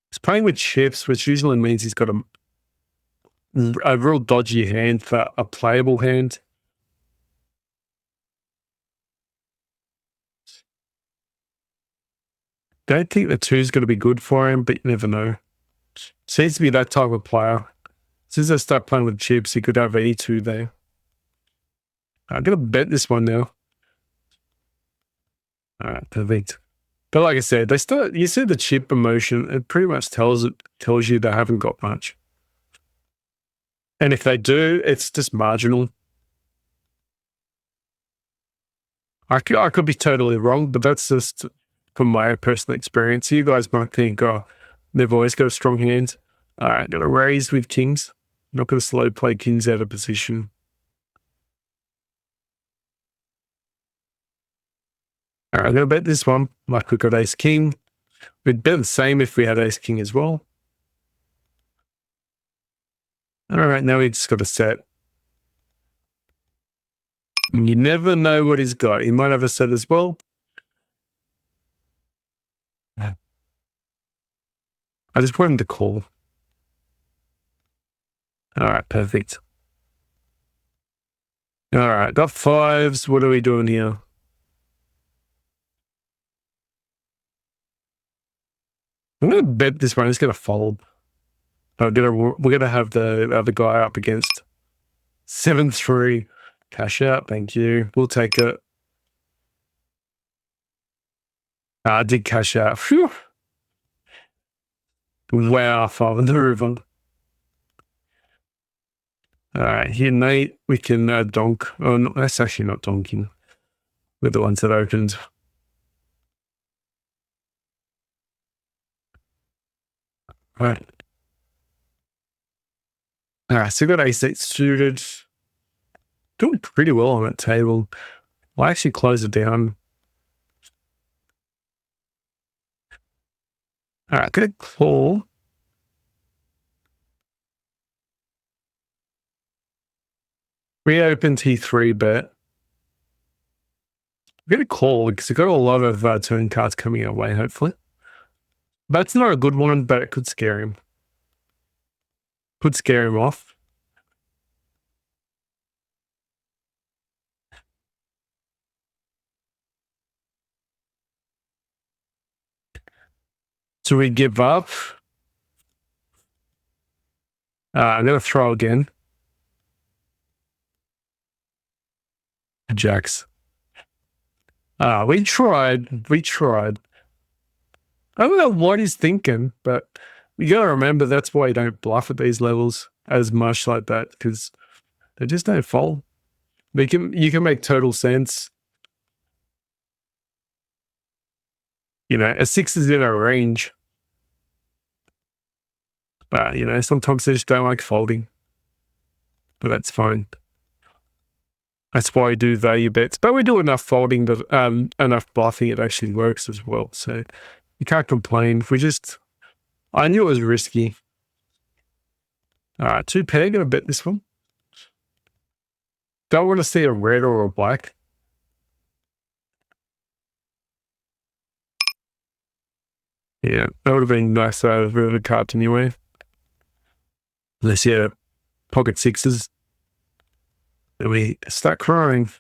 he's playing with chips, which usually means he's got a real dodgy hand for a playable hand. Don't think the 2's going to be good for him, but you never know. Seems to be that type of player. As soon as I start playing with chips, he could have E2 there. I'm going to bet this one now. All right, perfect. But like I said, you see the chip emotion, it pretty much tells you they haven't got much. And if they do, it's just marginal. I could be totally wrong, but that's just from my personal experience. You guys might think, oh, they've always got a strong hand. All right, got to raise with kings. Not going to slow play kings out of position. All right, I'm going to bet this one. Like we got ace king. We'd bet the same if we had ace king as well. All right, now we just got a set. You never know what he's got. He might have a set as well. I just want him to call. All right, perfect. All right, got 5s. What are we doing here? I'm going to bet this one. It's going to fold. We're going to have the other guy up against 7-3. Cash out. Thank you. We'll take it. I did cash out. Phew. Wow, 5 in the river. All right, here, Nate, we can donk. Oh, no, that's actually not donking. with the ones that opened. All right. All right, so we got ace-8 suited. Doing pretty well on that table. I'll actually close it down. All right, gonna call. Reopen T3 bet. I'm gonna call because we've got a lot of turn cards coming our way, hopefully. That's not a good one, but it could scare him. Could scare him off. So we give up. I'm going to throw again. Jacks. We tried. I don't know what he's thinking, but you got to remember that's why you don't bluff at these levels as much like that, because they just don't fold. You can make total sense. You know, a 6 is in a range. But, you know, sometimes they just don't like folding. But that's fine. That's why we do value bets. But we do enough folding, that enough bluffing, it actually works as well. So you can't complain. I knew it was risky. All right, 2 pair, gonna bet this one. Don't want to see a red or a black. Yeah, that would have been nice with the cards anyway. Unless you had pocket 6s. Then we start crying.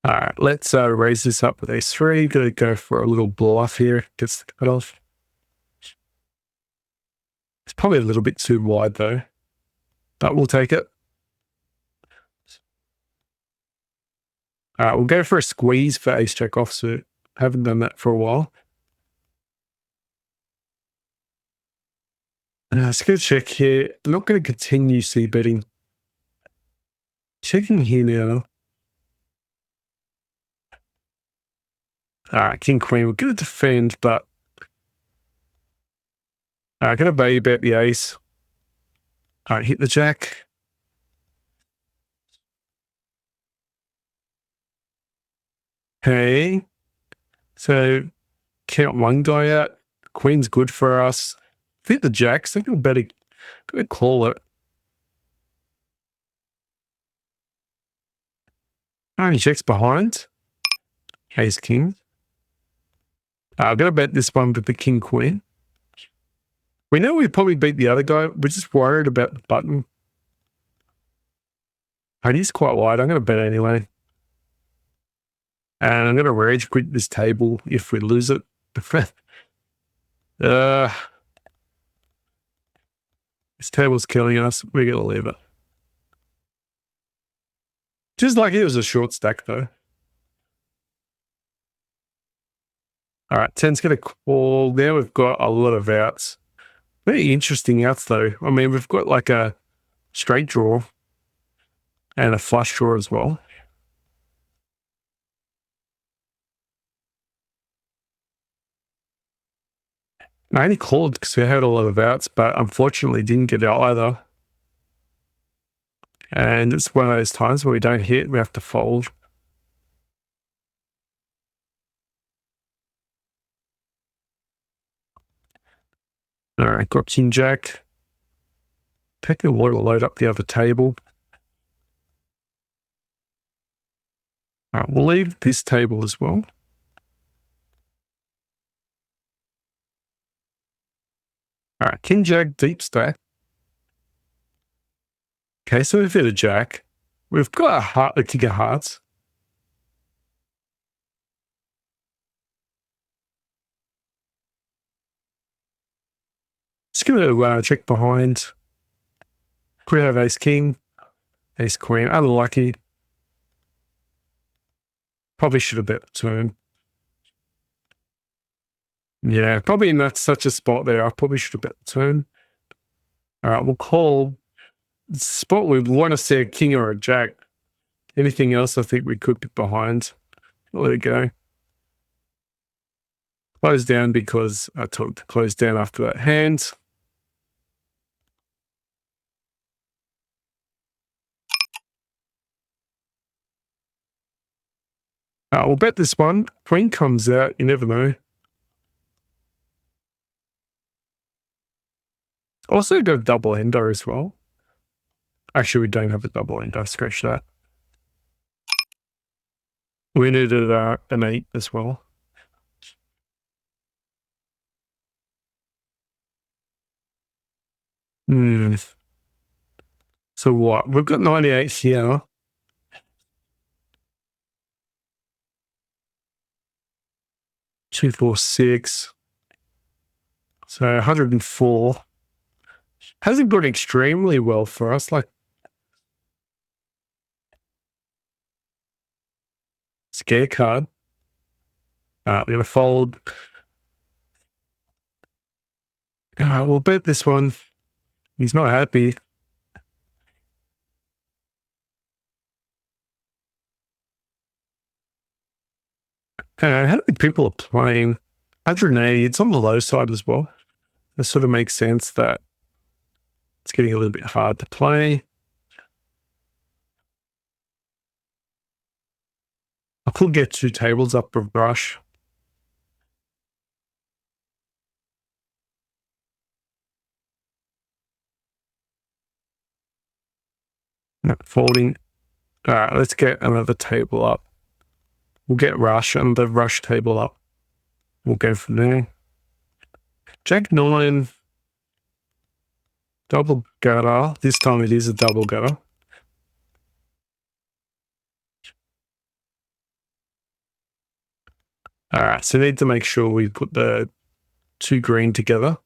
All right, let's raise this up with ace-3. Gonna go for a little bluff here. Gets the cutoff. It's probably a little bit too wide though, but we'll take it. All right, we'll go for a squeeze for ace-jack offsuit. Haven't done that for a while. Let's go check here. I'm not going to continue c-betting. Checking here now. All right, king, queen. We're going to defend, but I'm going to value bet the ace. All right, hit the jack. Okay. So count one guy out. Queen's good for us. Hit the jacks. I think we'll better call it. He checks behind. Ace king. I'm going to bet this one with the king queen. We know we probably beat the other guy. We're just worried about the button. It is quite wide. I'm going to bet anyway. And I'm going to rage quit this table if we lose it. This table's killing us. We're going to leave it. Just like it was a short stack though. All right, 10's going to call. Now we've got a lot of outs. Very interesting outs though. I mean, we've got like a straight draw and a flush draw as well. I only called because we had a lot of outs, but unfortunately didn't get out either. And it's one of those times where we don't hit, we have to fold. All right, got king jack. Taking a while to load up the other table. All right, we'll leave this table as well. All right, king jack, deep stack. Okay, so we've hit a jack. We've got a heart, a king of hearts. Just gonna check behind. Could have ace king, ace queen. Unlucky. Probably should have bet the turn. Yeah, probably in such a spot there. I probably should have bet the turn. All right, we'll call. Spot we want to see a king or a jack. Anything else I think we could be behind. I'll let it go. Close down because I told to close down after that hand. We'll bet this one. Queen comes out. You never know. Also got a double ender as well. Actually, we don't have a double ender. Scratch that. We needed an 8 as well. So what? We've got 98 here. Two, four, six. So 104. Hasn't gone extremely well for us. Like, scare card. We're going to fold. We'll bet this one. He's not happy. How many people are playing? 180. It's on the low side as well. That sort of makes sense that it's getting a little bit hard to play. I could get 2 tables up of brush. Not folding. All right, let's get another table up. We'll get rush and the rush table up. We'll go from there. Jack 9. Double gutter. This time it is a double gutter. All right, so need to make sure we put the 2 green together.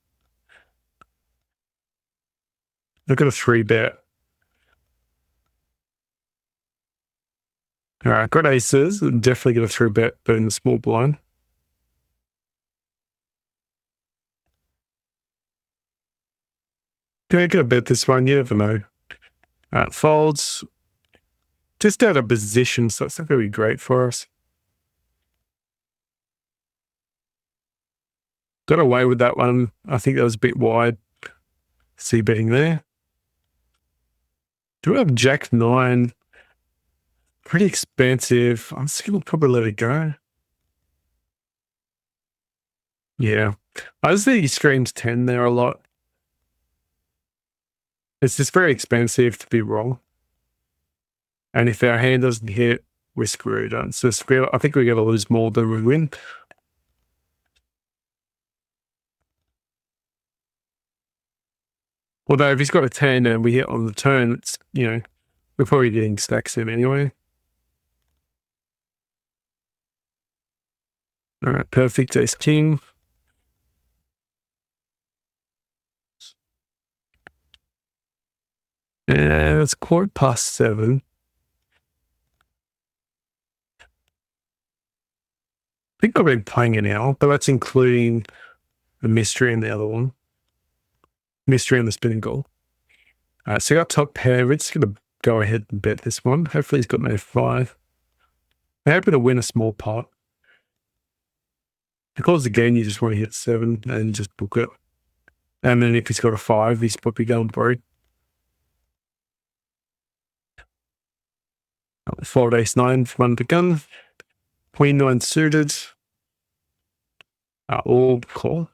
I've got a 3 bet. All right, got aces. Definitely get a 3 bet, but in the small blind. Can I bet this one? You never know. All right, folds. Just out of position, so it's not going to be great for us. Got away with that one. I think that was a bit wide. C betting there. Do we have Jack 9? Pretty expensive. I'm just going to probably let it go. Yeah. I just think he screams 10 there a lot. It's just very expensive to be wrong. And if our hand doesn't hit, we're screwed. So I think we're going to lose more than we win. Although if he's got a 10 and we hit on the turn, it's, we're probably getting stacks in anyway. All right, perfect. Ace king. And it's 7:15. I think I've been playing an hour, but that's including the mystery and the other one. Mystery and the spinning goal. All right, so our top pair, we're just going to go ahead and bet this one. Hopefully he's got no 5. I'm hoping to win a small pot. Because again, you just want to hit 7 and just book it. And then if he's got a 5, he's probably going broke. Fold ace 9, run the gun. Queen 9 suited. All call.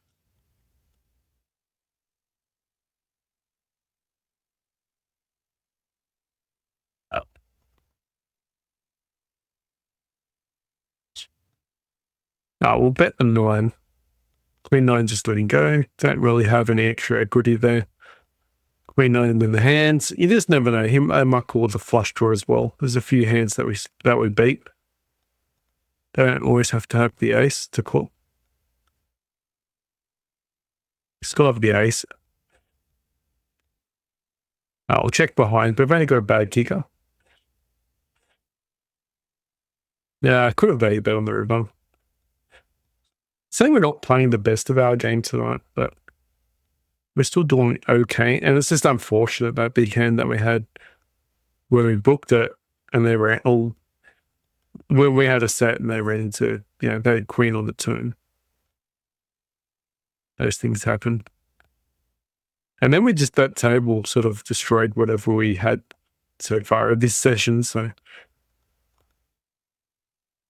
We'll bet the 9. Queen 9 just letting go. Don't really have any extra equity there. Queen 9 in the hands. You just never know. He might call the flush draw as well. There's a few hands that we beat. They don't always have to have the ace to call. Still have the ace. I'll check behind, but I've only got a bad kicker. Yeah, I could have value bet on the river. Saying we're not playing the best of our game tonight, but we're still doing okay. And it's just unfortunate that big hand that we had where we booked it. and they ran all. When we had a set and they ran into, they had queen on the turn. Those things happen. And then that table sort of destroyed whatever we had so far of this session. So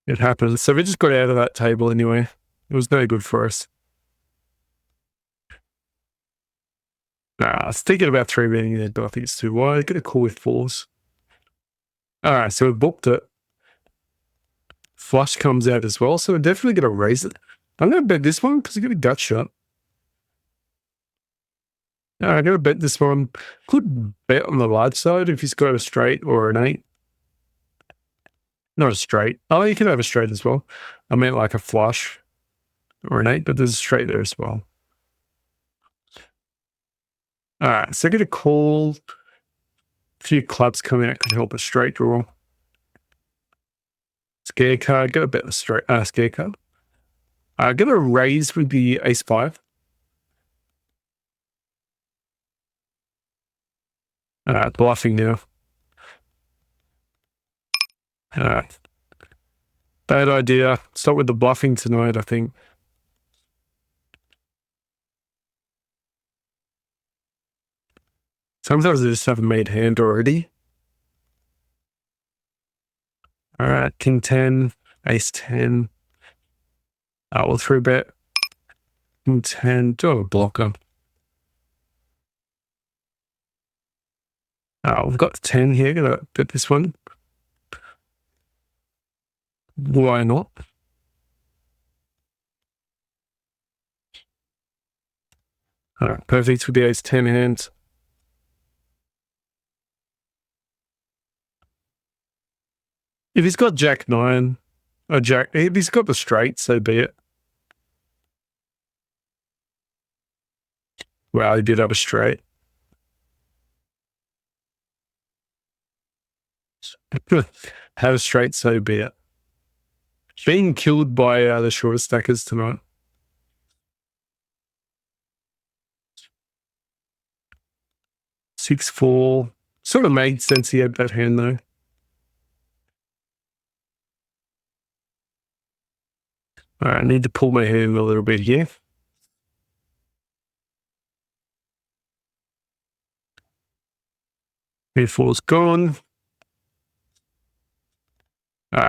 it happens. So we just got out of that table anyway. It was no good for us. I was thinking about 3-betting there, but I think it's too wide. Get a call with 4s. All right, so we booked it. Flush comes out as well, so we're definitely going to raise it. I'm going to bet this one because I got a gut shot. I'm going to bet this one. Could bet on the large side if he's got a straight or an 8. Not a straight. Oh, you can have a straight as well. I meant like a flush or an 8, but there's a straight there as well. All right, so I'm going to call. A few clubs coming out can help a straight draw. Scare card, go a bet the straight scare card. I'm going to raise with the ace-5. Bluffing now. Bad idea. Start with the bluffing tonight, I think. Sometimes I just have a made hand already. All right, king 10, ace 10. We'll 3-bet. King 10, do a blocker. We've got 10 here. Gonna bet this one. Why not? All right, perfect with the ace 10 hands. If he's got jack 9 or if he's got the straight, so be it. Wow, he did have a straight. Have a straight, so be it. Being killed by the shorter stackers tonight. 6-4. Sort of made sense he had that hand though. All right, I need to pull my hand a little bit here. E4's gone.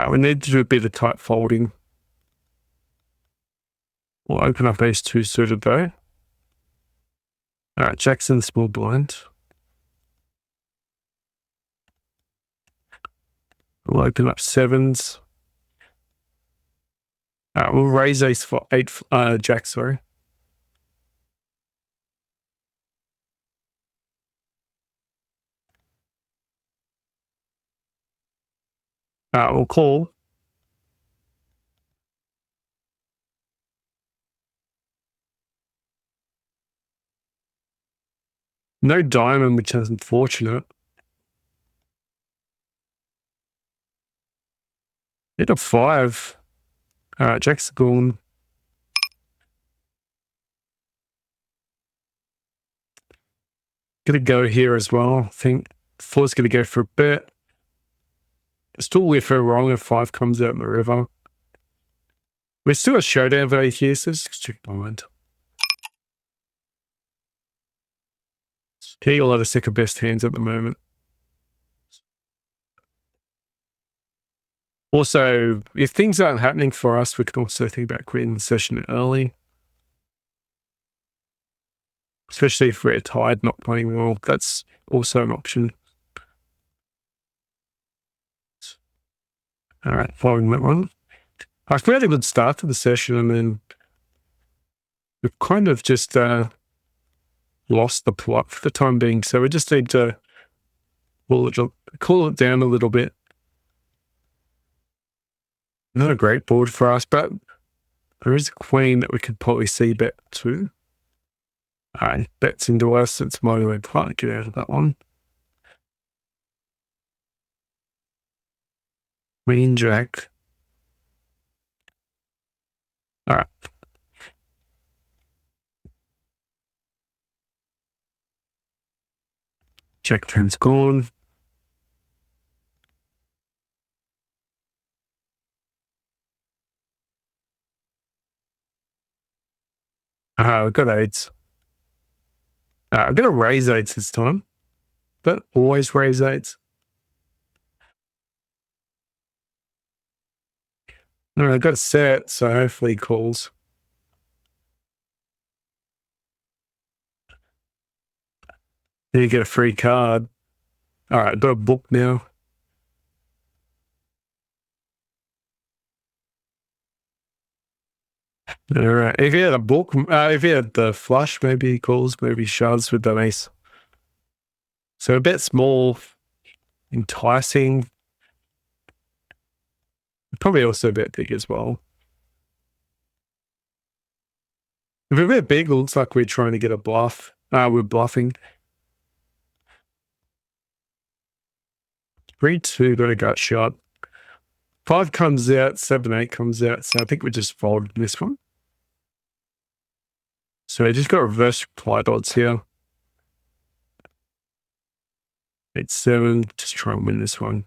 We need to do a bit of tight folding. We'll open up ace 2 suited though. All right, Jackson small blind. We'll open up 7s. We'll raise ace for 8, jack, sorry. We'll call. No diamond, which is unfortunate. Hit a 5. All right, jack's gone. Gonna go here as well. I think 4's gonna go for a bet. Still if we're wrong if 5 comes out in the river. We're still a showdown value here, so just check my mind. He got a lot of second best hands at the moment. Also, if things aren't happening for us, we can also think about quitting the session early. Especially if we're tired, not playing well. That's also an option. All right, following that one. I've had a good start to the session, and then we've kind of just lost the plot for the time being. So we just need to cool it down a little bit. Not a great board for us, but there is a queen that we could probably see bet to. All right, bets into us. It's my way to get out of that one. Queen, jack. All right. Jack turn's gone. We've got eights. I'm going to raise eights this time, but always raise eights. All right, I've got a set, so hopefully he calls. Then you get a free card. All right, got a book now. All right, if he had a book, if he had the flush, maybe he calls, maybe he shoves with the ace. So a bit small, enticing. Probably also a bit big as well. If we're a bit big, it looks like we're trying to get a bluff. We're bluffing. 3-2, got a gut shot. 5 comes out, 7-8 comes out. So I think we just fold this one. So I just got reverse reply odds here. 8-7, just try and win this one.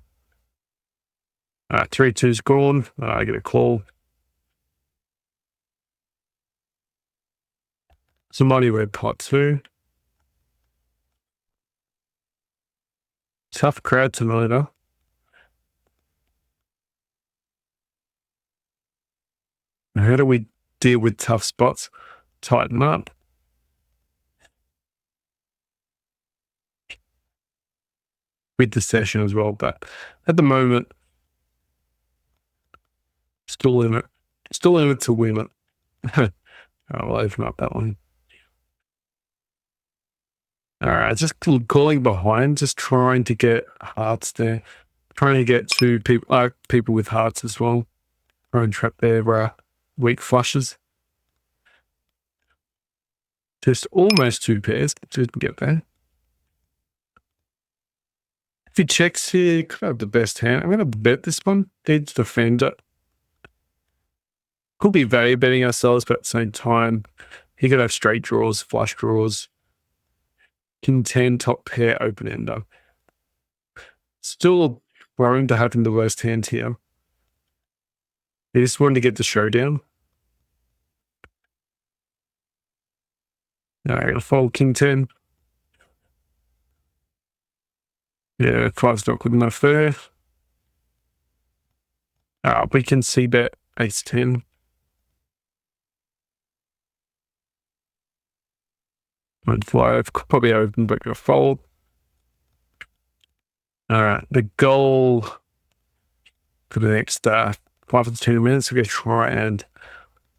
3-2's gone. I get a call. Some money red pot 2. Tough crowd tonight, huh? How do we deal with tough spots? Tighten up. With the session as well, but at the moment, still in it. Still in it to win it. I'll open up that one. All right, just calling behind, just trying to get hearts there. Trying to get to people with hearts as well. Try and trap their weak flushes. Just almost 2 pairs. Didn't get there. If he checks here, could have the best hand. I'm going to bet this one. Needs to defend it. Could be value betting ourselves, but at the same time, he could have straight draws, flush draws. King 10, top pair, open ender. Still worrying to have him the worst hand here. He just wanted to get the showdown. All right, I'll fold King 10. Yeah, 5's not good enough there. We can see bet ace 10. I'd fly, probably open, but gonna fold. All right, the goal for the next 5 to 10 minutes, we're going to try and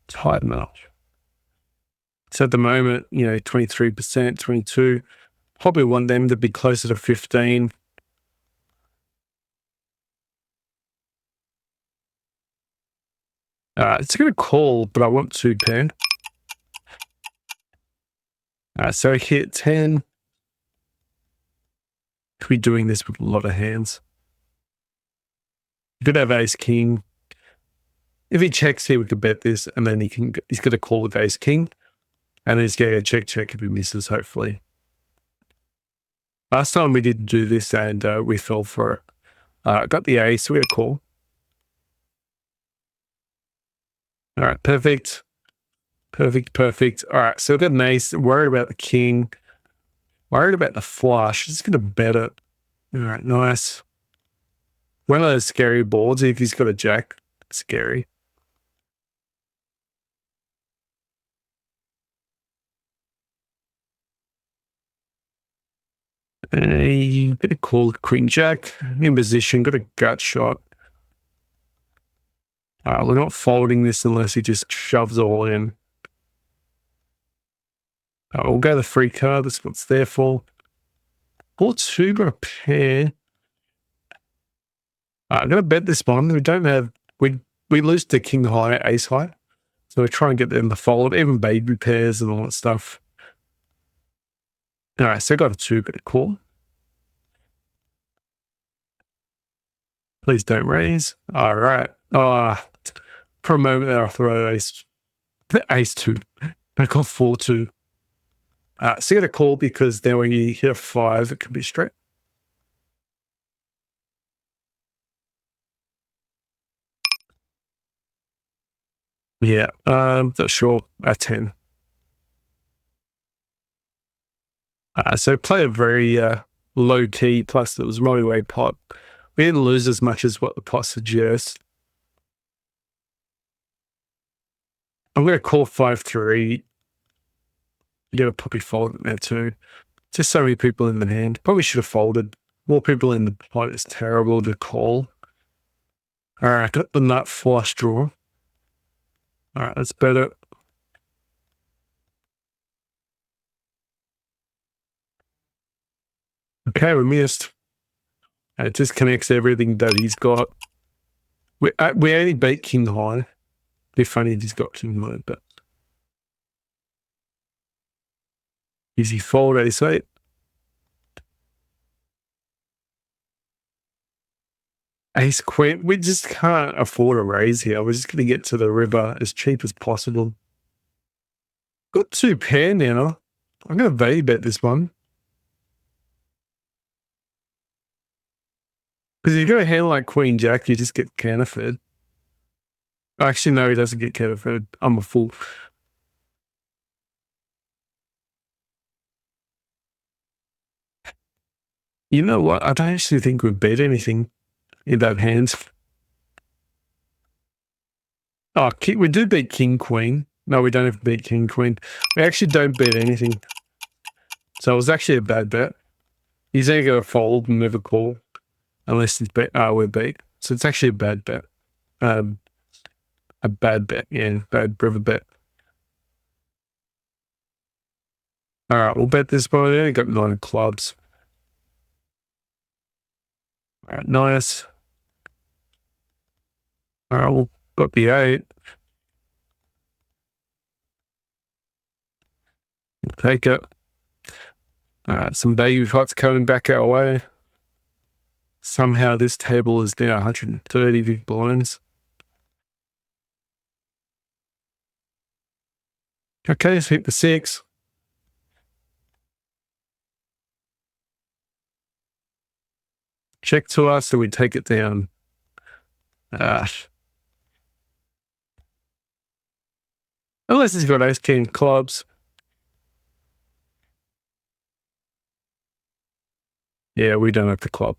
tighten up. So at the moment, 23%, 22. Probably want them to be closer to 15. It's going to call, but I want 2 pair. So I hit 10. Could be doing this with a lot of hands. Could have ace king. If he checks here, we could bet this, and then he's going to call with ace king, and he's going to check if he misses, hopefully. Last time we didn't do this, and we fell for it. Got the ace, so we got a call. All right, perfect. Perfect. All right, so we've got an ace. Worried about the king. Worried about the flush. Just going to bet it. All right, nice. One of those scary boards. If he's got a jack, scary. You got to call queen jack in position. Got a gut shot. We're not folding this unless he just shoves all in. We'll go the free card. That's what it's there for. 4-2, got a pair. I'm going to bet this one. We don't have, we lose to king high, ace high. So we try and get them to fold, even baby pairs and all that stuff. All right, so I got a 2, got a call. Please don't raise. All right. For a moment there, I throw ace 2. I got 4-2. So you got a call because then when you hit a 5, it can be straight. Yeah, not sure. A 10. So play a very low key, plus it was multi-way pot. We didn't lose as much as what the pot suggests. I'm going to call 5-3. Yeah, probably fold it there too. Just so many people in the hand. Probably should have folded. More people in the pot is terrible to call. All right, got the nut flush draw. All right, that's better. Okay, we missed. It disconnects everything that he's got. We only beat king high. Be funny if he's got king high, but easy fold, ace-8. Ace-queen. We just can't afford a raise here. We're just going to get to the river as cheap as possible. Got 2 pair now. I'm going to value bet this one. Because if you got a hand like Queen Jack, you just get counterfeit. Actually, no, he doesn't get counterfeit. I'm a fool. You know what? I don't actually think we beat anything in that hand. Oh, we do beat King Queen. No, we don't have to beat King Queen. We actually don't beat anything. So it was actually a bad bet. He's either going to fold and never call unless he's beat. We're beat. So it's actually a bad bet. A bad bet. Yeah, bad river bet. All right, we'll bet this one. I got 9 clubs. All right, nice. All right, we'll got the 8. Take it. All right, some value pots coming back our way. Somehow this table is now 130 big blinds. Okay, let's hit the 6. Check to us, so we take it down. Unless he's got ace-king clubs. Yeah, we don't have the club.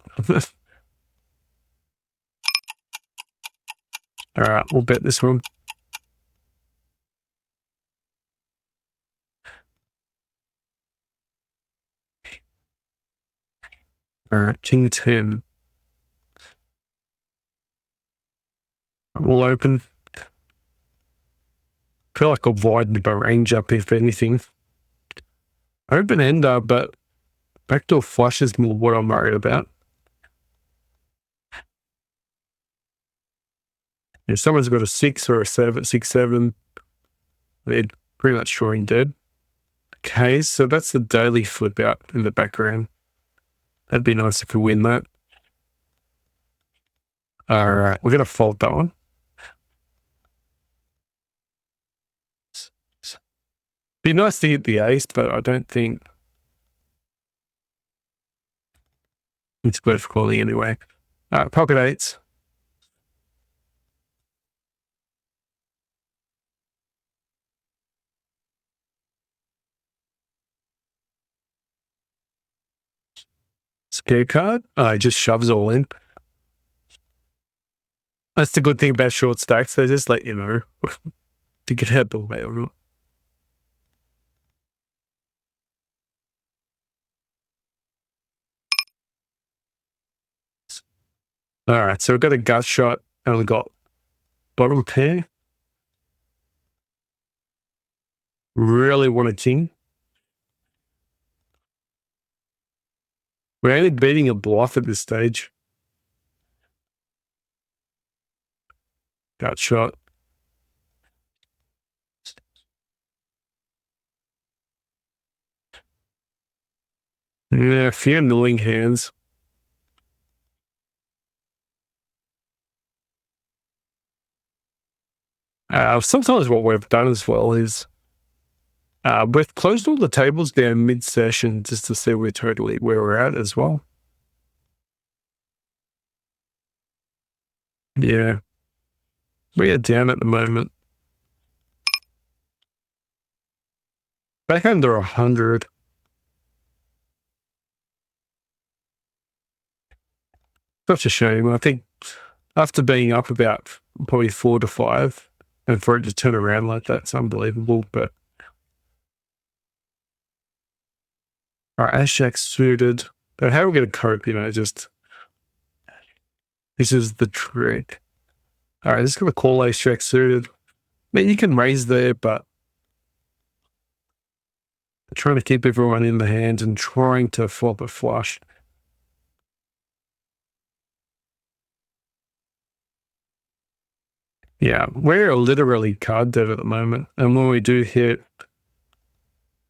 All right, we'll bet this one. All right, king 10. We'll open. Feel like I'll widen the range up, if anything. Open ender, but backdoor flush is more what I'm worried about. If someone's got a 6 or a 7, 6, 7, they're pretty much drawing dead. Okay, so that's the daily flip out in the background. That'd be nice if we win that. All right, we're going to fold that one. Be nice to hit the ace, but I don't think it's worth calling anyway. All right, pocket 8s. Scare card. It just shoves all in. That's the good thing about short stacks. They just let you know to get out the way or not. All right, so we've got a gut shot and we've got bottom pair. Really want a king. We're only beating a bluff at this stage. Gut shot. Yeah, a few annoying hands. Sometimes what we've done as well is we've closed all the tables down mid-session just to see where we're at as well. Yeah. We are down at the moment. Back under 100. Such a shame. I think after being up about probably 4 to 5, and for it to turn around like that, it's unbelievable. But all right, Ace Jack suited. But how are we going to cope? Just this is the trick. All right, just going to call Ace Jack suited. I mean, you can raise there, but trying to keep everyone in the hand and trying to flop a flush. Yeah, we're literally card dead at the moment. And when we do hit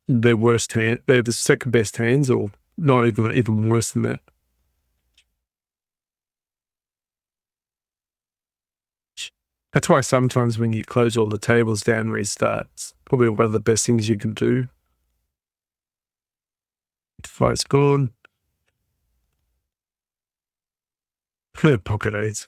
their worst hand, they're the second best hands, or not even worse than that. That's why sometimes when you close all the tables down, restarts probably one of the best things you can do. Fight's gone. Pocket eights.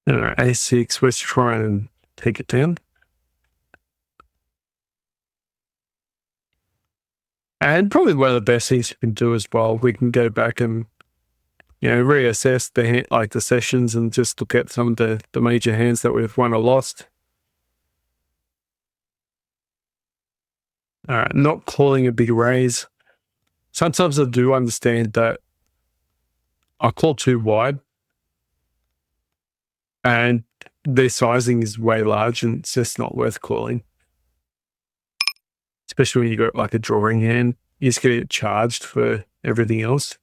All right, A6, let's try and take it down. And probably one of the best things you can do as well, we can go back and reassess the sessions and just look at some of the major hands that we've won or lost. All right, not calling a big raise. Sometimes I do understand that I call too wide and their sizing is way large and it's just not worth calling. Especially when you got like a drawing hand, you just get it charged for everything else.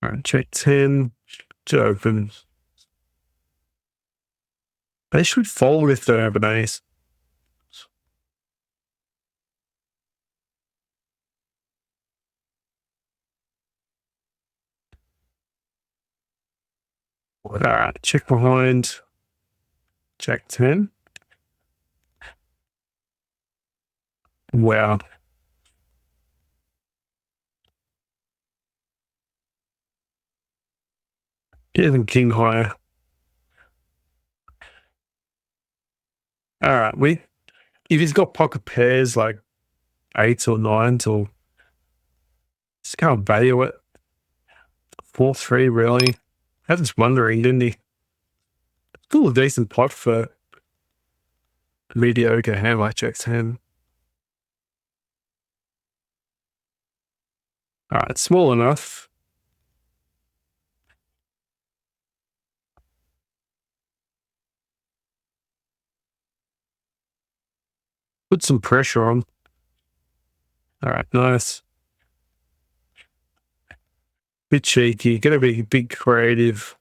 All right, check 10 to open. They should fold if they have an ace. All right, check behind. Jack 10. Wow. Even king higher. All right, if he's got pocket pairs like 8s or 9s, or just can't value it. 4-3, really. I was just wondering, didn't he? Still a decent pot for mediocre hand like Jack 10. All right, small enough. Put some pressure on. All right, nice. Bit cheeky. Gotta be big creative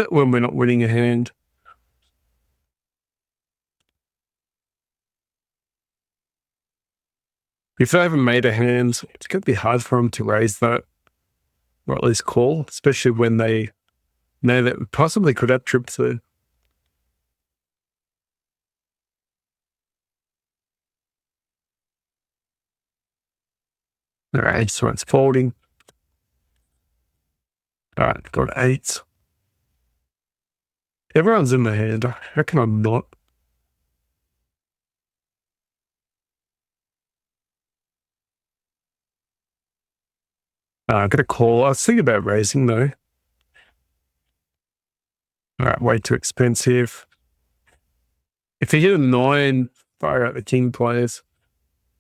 when we're not winning a hand. If they haven't made a hand, it's going to be hard for them to raise that, or at least call, especially when they know that we possibly could have trip through. All right, so it's folding. All right, got 8s. Everyone's in the hand. How can I not? I got a call. I was thinking about raising though. All right, way too expensive. If he hit a 9, fire out the king players.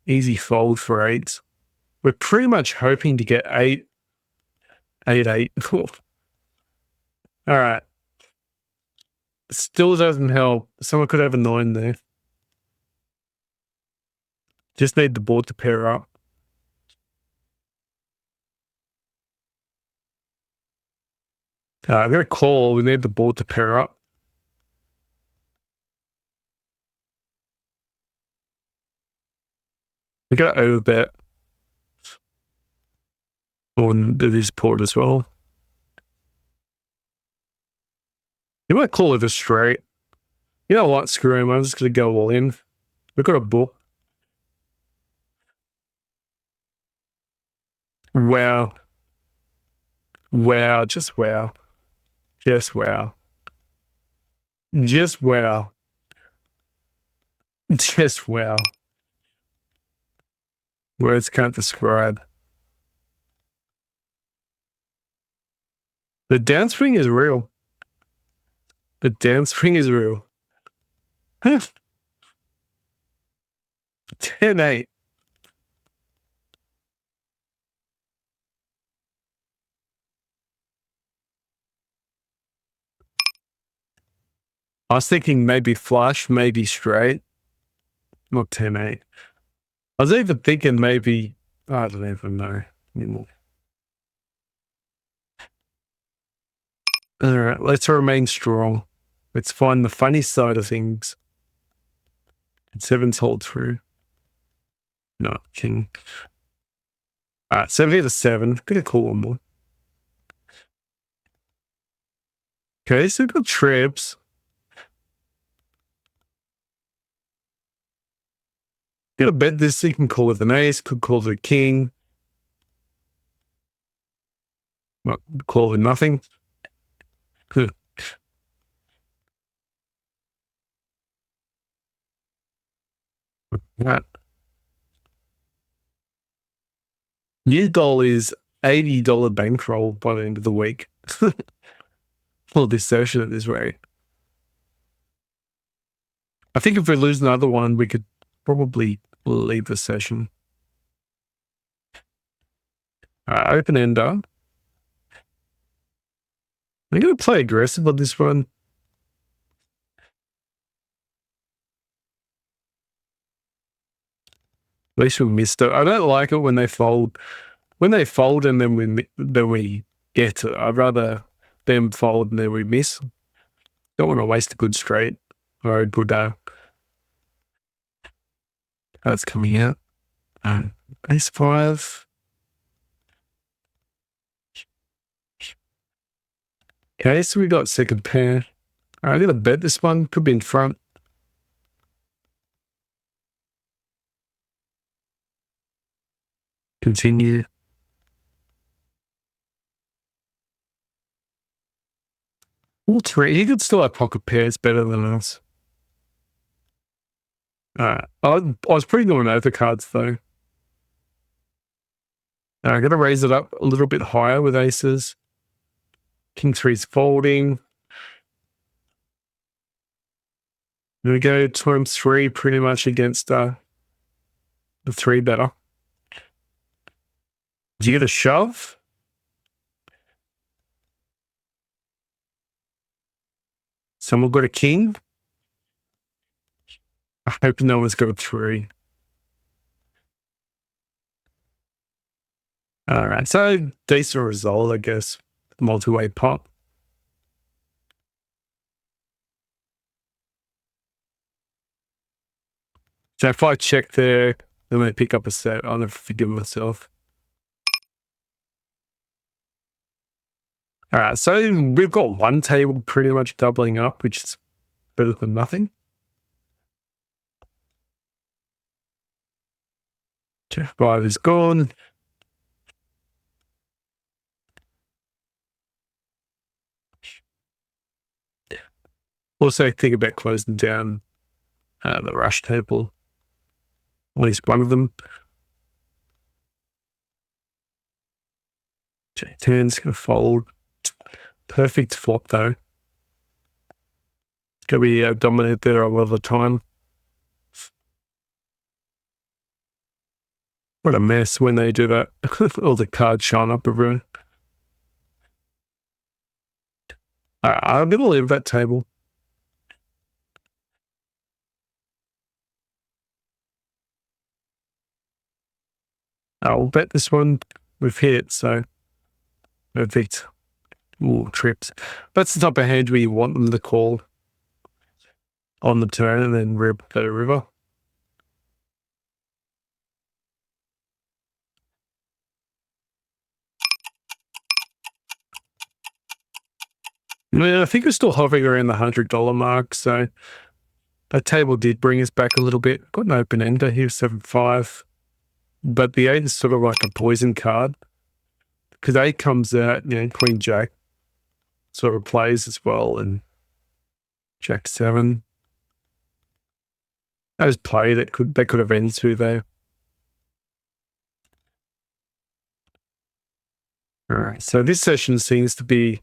Easy fold for 8s. We're pretty much hoping to get 8, 8, 8. All right. Still doesn't help. Someone could have a 9 there. Just need the board to pair up. I'm going to call. We need the board to pair up. We got to overbet on this board as well. You might call it a straight. You know what? Screw him. I'm just going to go all in. We've got a book. Wow. Wow. Just wow. Just wow. Just wow. Just wow. Words can't describe. The downswing is real. The downswing is real. 10-8. I was thinking maybe flush, maybe straight. Not 10-8. I was even thinking maybe, I don't even know anymore. All right, let's remain strong. Let's find the funny side of things. Did sevens hold through? No, king. All right, 7 to 7. Get a cool one more. Okay, so we've got trips. Gonna bet this. You can call it an ace, could call it a king. Well, call it nothing. Right. Your goal is $80 bankroll by the end of the week. For this session at this rate. I think if we lose another one, we could probably leave the session. Open ender. I'm going to play aggressive on this one. At least we missed it. I don't like it when they fold. When they fold and then we get it. I'd rather them fold and then we miss. Don't want to waste a good straight or a good that's coming out. Ace 5. Okay, so we got second pair. All right, I'm going to bet this one. Could be in front. Continue. All three. He could still have pocket pairs better than us. All right. I was pretty good on overcards though. I'm going to raise it up a little bit higher with aces. King 3's folding. There we go. Times 3 pretty much against the 3 better. Do you get a shove? Someone got a king? I hope no one's got a 3. All right. So decent result, I guess. Multi-way pot. So if I check there, then I pick up a set. I'll never forgive myself. All right, so we've got one table pretty much doubling up, which is better than nothing. Jack 5 is gone. Also think about closing down the rush table. At least one of them. J10's going to fold. Perfect flop, though. It's going to be dominant there a lot of the time. What a mess when they do that. All the cards shine up everywhere. I'm going to leave that table. I'll bet this one. We've hit it, so perfect. Ooh, trips. That's the type of hand where you want them to call on the turn and then rip the river. Yeah, I think we're still hovering around the $100 mark, so that table did bring us back a little bit. Got an open ender here, 7-5. But the 8 is sort of like a poison card. Because 8 comes out, Queen Jack sort of plays as well, and Jack 7. That was play that could have ended to though. All right, so this session seems to be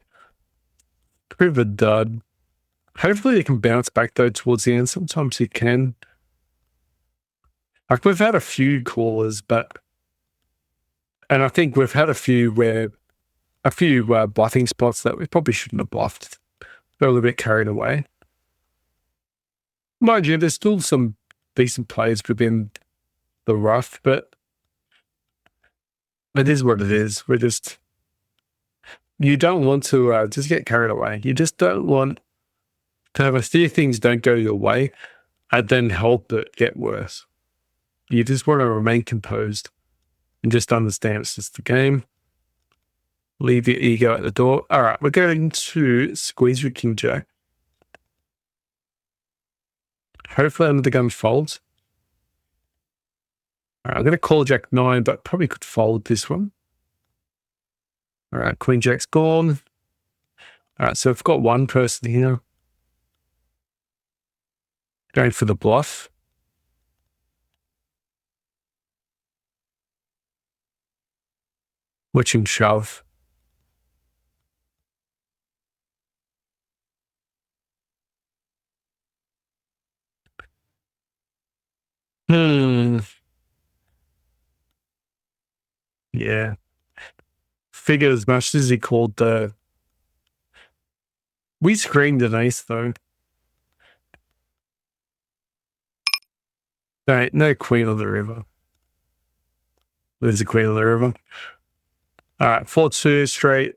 a bit of a dud. Hopefully they can bounce back though towards the end. Sometimes you can. Like we've had a few callers, and I think we've had a few bluffing spots that we probably shouldn't have bluffed. We're a little bit carried away. Mind you, there's still some decent plays within the rough, but it is what it is. You don't want to just get carried away. You just don't want to have a few things don't go your way and then help it get worse. You just want to remain composed and just understand it's just the game. Leave your ego at the door. All right, we're going to squeeze with King Jack. Hopefully under the gun folds. All right, I'm going to call Jack 9, but probably could fold this one. All right, Queen Jack's gone. All right, so I've got one person here going for the bluff. Watch him shove. Yeah. Figured as much as he called the... We screamed an ace, though. No queen on the river. There's a queen on the river. All right, 4-2 straight.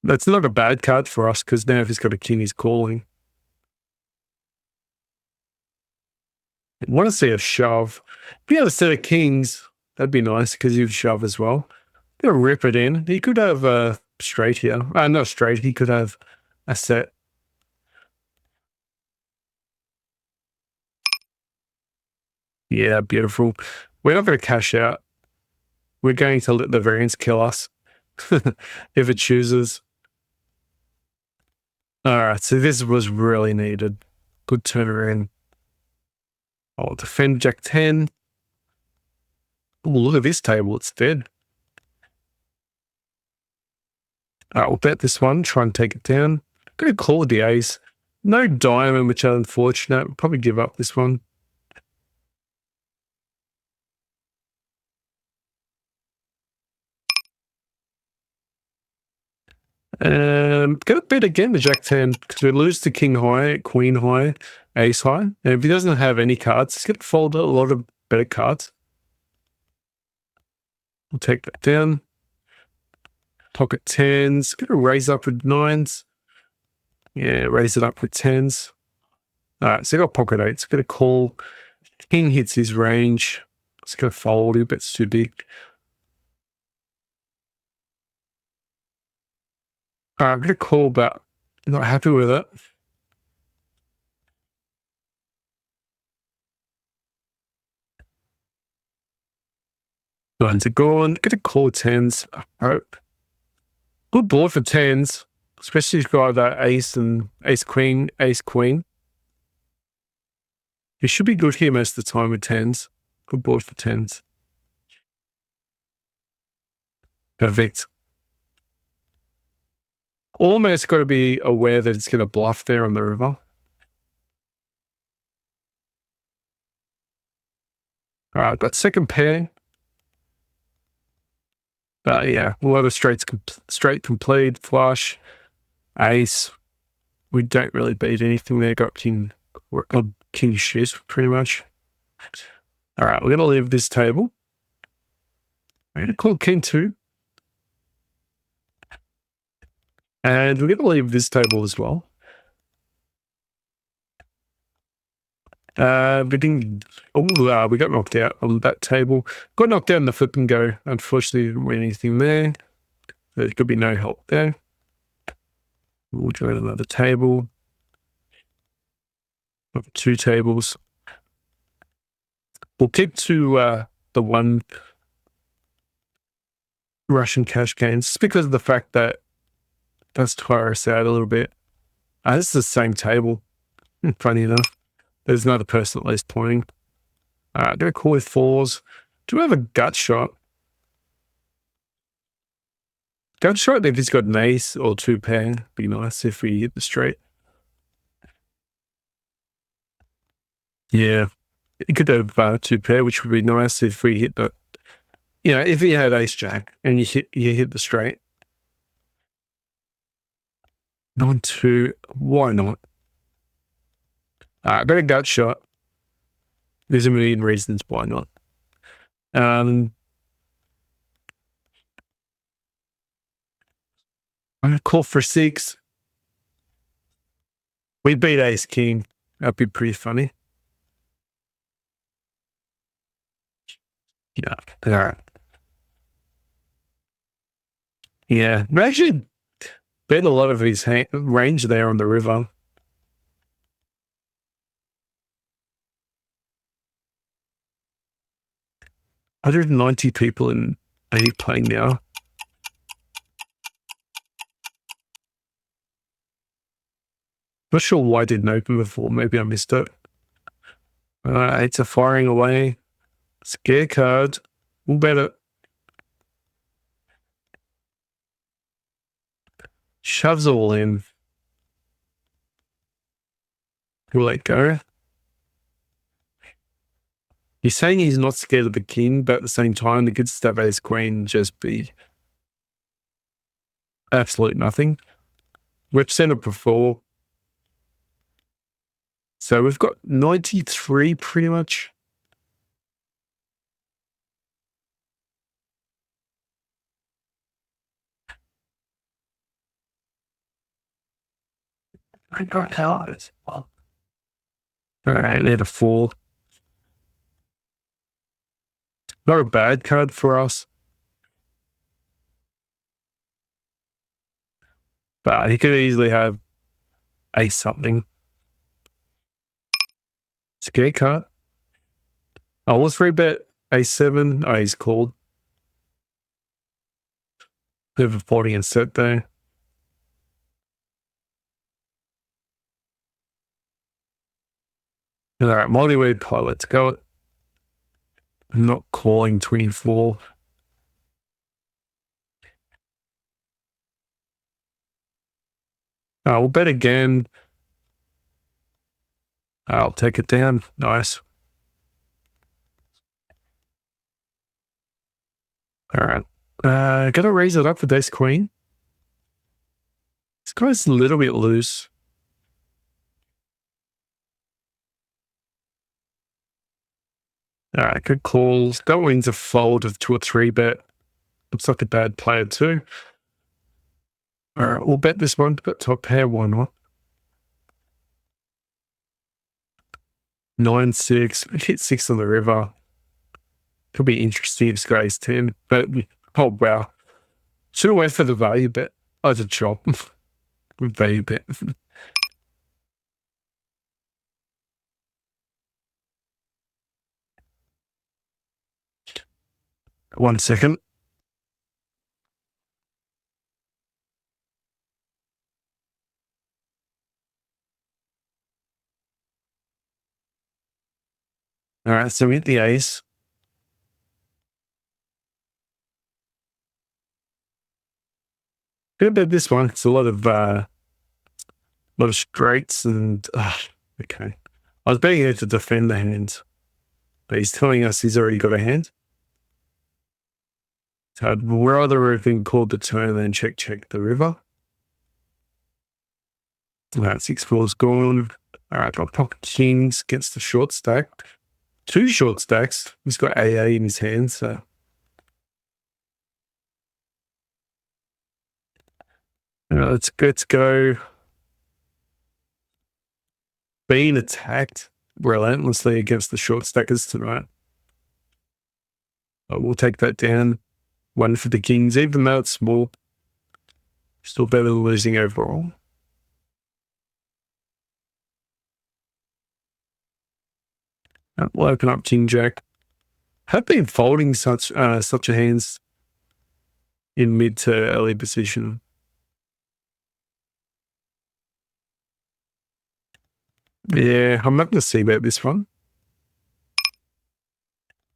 That's not a bad card for us because now if he's got a king, he's calling. I want to see a shove. If he had a set of kings, that'd be nice because you'd shove as well. Gonna rip it in. He could have a straight here. Not straight. He could have a set. Yeah, beautiful. We're not going to cash out. We're going to let the variance kill us if it chooses. All right, so this was really needed. Good turnaround. I'll defend Jack 10. Oh, look at this table. It's dead. All right, we'll bet this one. Try and take it down. Going to call the ace. No diamond, which is unfortunate. We'll probably give up this one. Going to bet again the Jack 10 because we lose to King high, Queen high, Ace high. And if he doesn't have any cards, he's going to fold a lot of better cards. We'll take that down. Pocket 10s. Going to raise up with 9s. Yeah, raise it up with 10s. All right, so I got pocket 8s. Going to call. King hits his range. It's going to fold. A bit too big. All right, I'm going to call, but not happy with it. Nines are gone. Going to call 10s. I hope. Good board for 10s, especially if you've got that ace and ace queen. You should be good here most of the time with 10s. Good board for 10s. Perfect. Almost got to be aware that it's going to bluff there on the river. All right, got second pair. Yeah, a lot of straight complete, flush, ace. We don't really beat anything there. Got king shit, pretty much. All right, we're going to leave this table. I'm going to call king 2. And we're going to leave this table as well. We got knocked out on that table. Got knocked out in the flip and go. Unfortunately, didn't win anything there. There could be no help there. We'll join another table. 2 tables. We'll keep to the one Russian cash gains just because of the fact that does tire us out a little bit. This is the same table. Funny enough. There's another person at least pointing. Do a call with fours. Do we have a gut shot? Gut shot if he's got an ace or two pair. Be nice if we hit the straight. Yeah. It could have two pair, which would be nice if we hit the, if he had ace jack and you hit the straight. 9-2, why not? Got a gut shot. There's a million reasons why not. I'm gonna call for 6. We beat ace king. That'd be pretty funny. Yeah. All right. Yeah. We actually bet a lot of his range there on the river. $190 people in A playing now. Not sure why I didn't open before. Maybe I missed it. It's a firing away. Scare card. We'll bet it. Shoves all in. We'll let go. He's saying he's not scared of the king, but at the same time, the good stuff ace queen just be absolute nothing. We've sent it before. So we've got 93 pretty much. I got cards. All right, they're the 4. Not a bad card for us. But he could easily have ace something. Scare card. Oh, let's rebet a7. Oh, he's called. Bit of a 40 and set there. All right, multi-way play. Let's go. I'm not calling 24. We'll bet again. I'll take it down. Nice. All right. Gotta raise it up for ace queen. This guy's a little bit loose. All right, good calls. Don't win to fold with 2 or 3 bet. Looks like a bad player too. All right, we'll bet this one, but top pair, why not? 9-6. We hit 6 on the river. Could be interesting if this guy's 10, but oh wow. Should have went for the value bet. Oh, it's a chop. Value bet. 1 second. All right, so we hit the ace. Good about this one. It's a lot of straights and okay. I was betting here to defend the hand, but he's telling us he's already got a hand. So we're either everything called the turn and check the river. All right, 6-4's gone. All right, got pocket kings against the short stack. 2 short stacks. He's got AA in his hand, so. All right, let's go. Being attacked relentlessly against the short stackers tonight. We'll take that down. 1 for the kings, even though it's small. Still better than losing overall. We'll open up king jack. Have been folding such a hands in mid to early position. Yeah, I'm not going to see about this one.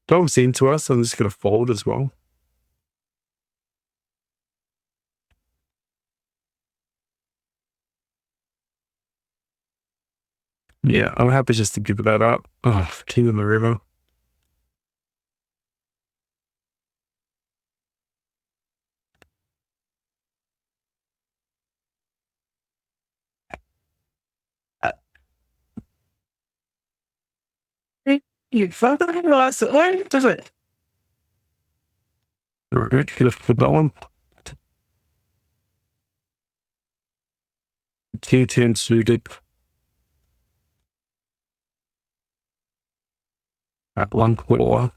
Dog's into us. I'm just going to fold as well. Yeah, I'm happy just to give that up. Oh, king on the river. You fucking lost it. What does it? Right, could have put that one. Q10 suited. At 1.1.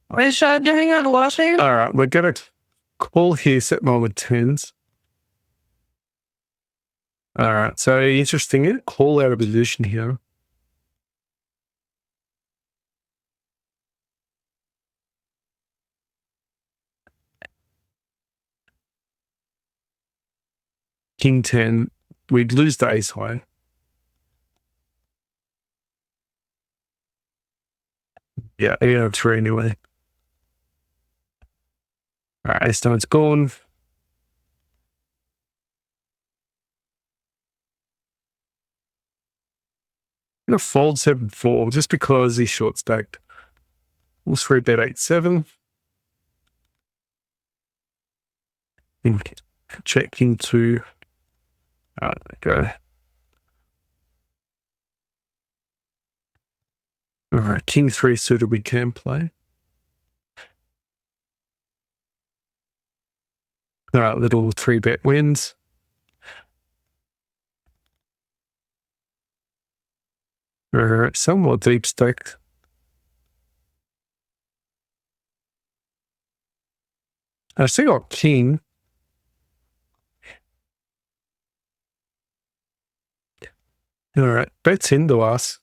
Where's that doing on washing? All right, we're going to call here, set mine with tens. All right, so interesting. Call out of position here. King 10. We'd lose the ace high. Yeah, 8 out of 3 anyway. All right, ace nine's gone. I'm going to fold 7-4 just because he's short stacked. We'll 3-bet 8-7. Check king 2. All right, go. All right, king 3 suited we can play. All right, little 3-bet wins. All right, somewhat deep stacked. I see our king. All right, bets into us.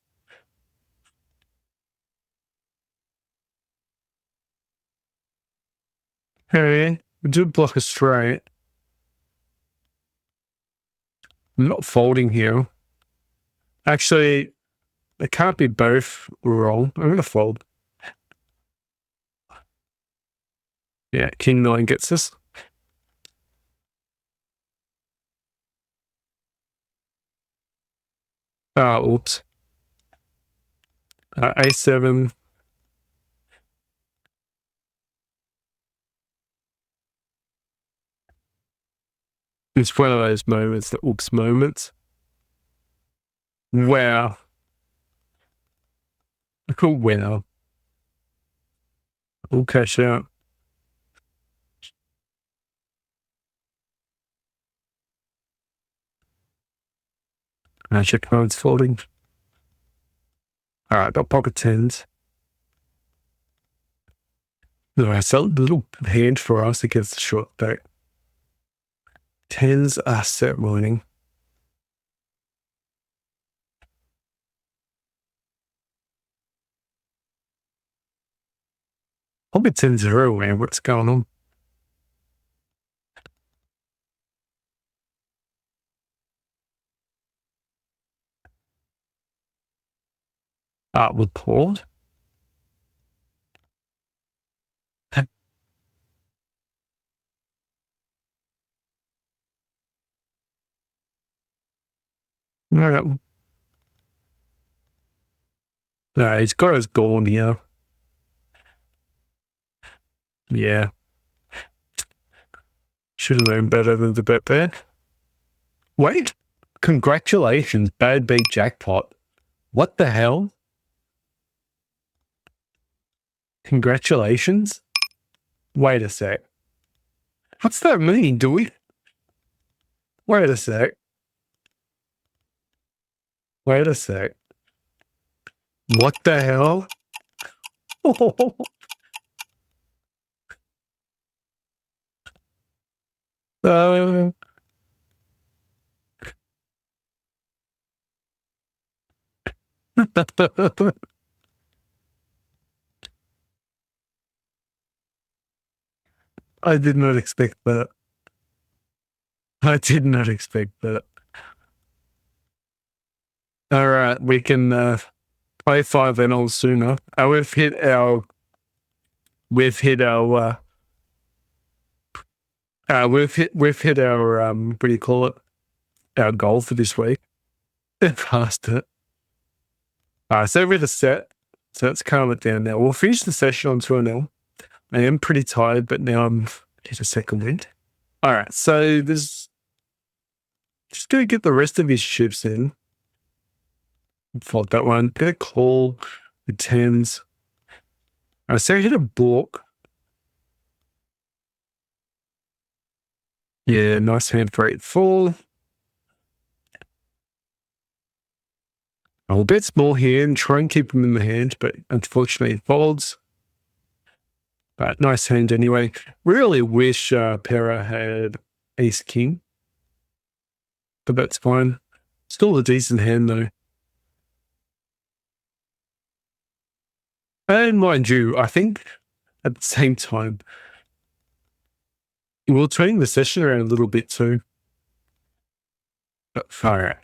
Hey, we do block a straight. I'm not folding here. Actually, it can't be both wrong. I'm going to fold. Yeah, king 9 gets us. Oops. A7. It's one of those moments, the oops moments. Wow. Cool winner. We'll cash out. Check mode's folding. All right, got pocket tens. All right, so a little hand for us against the short back. Tens are set winning. Pocket 10-0, man. What's going on? With Paul. All right. He's got his goal here. Yeah. Should have known better than to bet there. Wait. Congratulations, bad beat jackpot. What the hell? Congratulations? Wait a sec. What's that mean, do we? Wait a sec. Wait a sec. What the hell? uh, I did not expect that. I did not expect that. All right, we can play 5 NLs sooner. We've hit our what do you call it? Our goal for this week. Past it. All right, so we're the set. So let's calm it down now. We'll finish the session on 2-0. I am pretty tired, but now I'm hit a second wind. All right, so there's just gonna get the rest of his shifts in. Fault that one. Get a call the tens. All right, so hit a block. Yeah, nice hand for 8-4. I'll bet small here and try and keep him in the hand, but unfortunately it folds. But nice hand anyway. Really wish Pera had ace king, but that's fine. Still a decent hand though. And mind you, I think at the same time, we'll turn the session around a little bit too. But all right.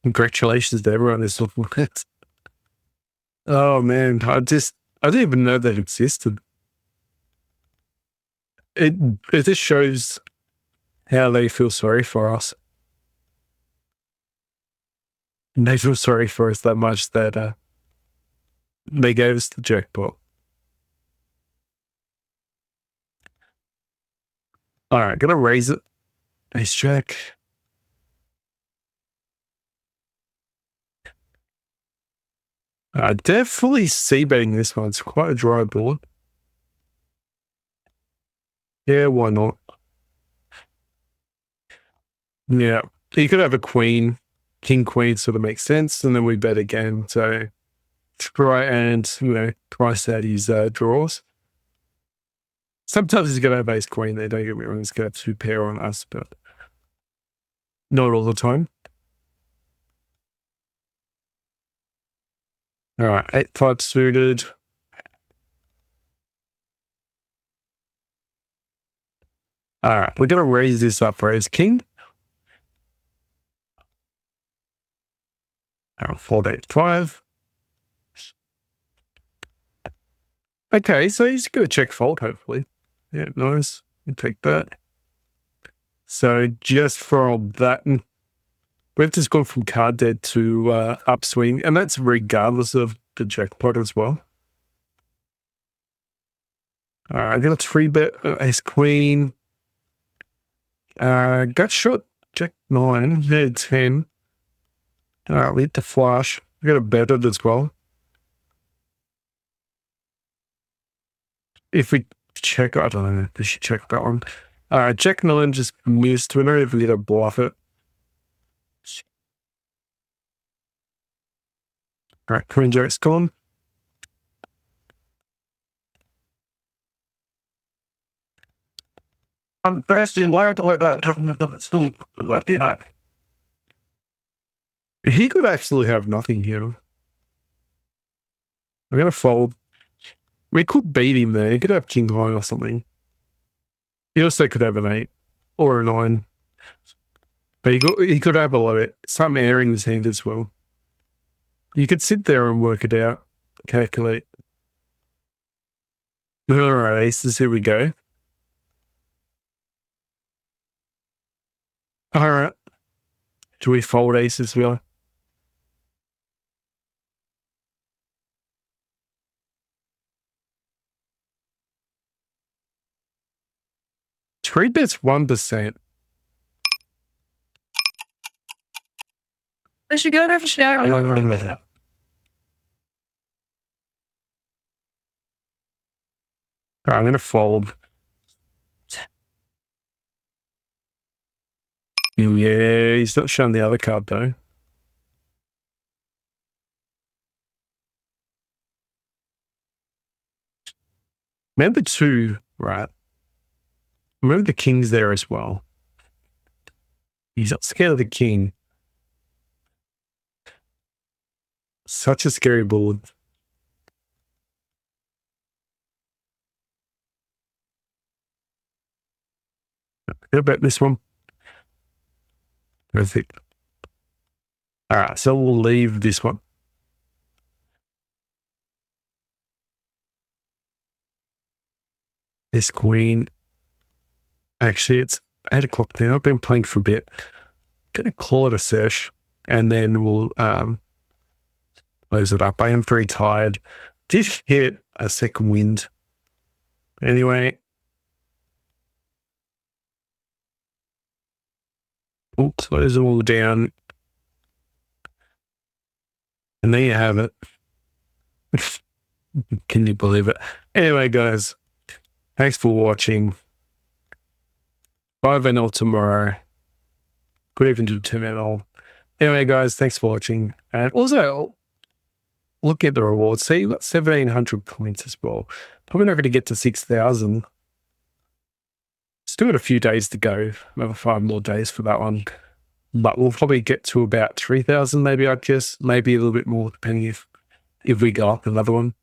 Congratulations to everyone who's looking at it. Oh man, I didn't even know that existed. It just shows how they feel sorry for us. And they feel sorry for us that much that they gave us the jackpot. All right, gonna raise it. Ace jack. Definitely c-betting this one. It's quite a dry board. Yeah, why not? Yeah, you could have a queen, king, queen sort of makes sense, and then we bet again. So try and, price out his draws. Sometimes he's going to have ace queen there, don't get me wrong. He's going to have 2 pair on us, but not all the time. All right, 8-5 suited. All right, we're going to raise this up for ace king. All right, 4-8-5. Okay, so he's going to check fold, hopefully. Yeah, nice. You take that. So just for that, we've just gone from card dead to upswing, and that's regardless of the jackpot as well. All right, I got a 3-bet ace queen. Gut shot, jack 9, head 10. All right, we hit the flush. We got a bet it as well. If we check, I don't know, we should check that one. All right, jack 9 just moves to another if we get to bluff it. All right, queen jack's gone. I'm best in wire to let that still left behind. He could actually have nothing here. I'm gonna fold. We could beat him there. He could have king high or something. He also could have an 8 or a 9. But he could have a lot some air in his hand as well. You could sit there and work it out, calculate. All right, aces, here we go. All right. Do we fold aces, Wheeler? Three bets 1%. I should go there for shower. I'm gonna fold. Yeah, he's not showing the other card though. Remember 2, right? Remember the king's there as well. He's not scared of the king. Such a scary board. How about this one? Perfect. All right, so we'll leave this one. This queen. Actually, it's 8 o'clock now. I've been playing for a bit. Gonna call it a sesh, and then we'll close it up. I am very tired. Did hit a second wind. Anyway, we'll close it all down. And there you have it. Can you believe it? Anyway, guys, thanks for watching. 5-0 tomorrow. Could even do 2-0. Anyway, guys, thanks for watching. And also, look at the rewards. See, you got 1,700 points as well. Probably not going to get to 6,000. Still got a few days to go. Another 5 more days for that one. But we'll probably get to about 3,000, maybe, I guess. Maybe a little bit more, depending if we go up another one.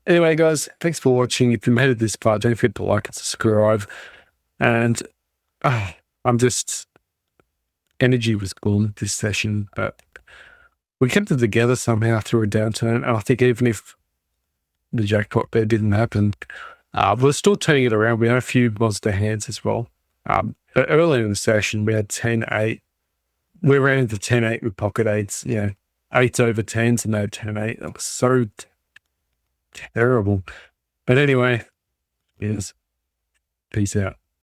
Anyway, guys, thanks for watching. If you made it this far, don't forget to like and subscribe. And I'm just... energy was gone this session, but we kept it together somehow through a downturn. And I think even if the jackpot bet didn't happen, we're still turning it around. We had a few monster hands as well. But earlier in the session, we had 10-8. We ran into 10-8 with pocket eights, 8s over 10s and no 10-8. That was so terrible. But anyway, yes. Peace out.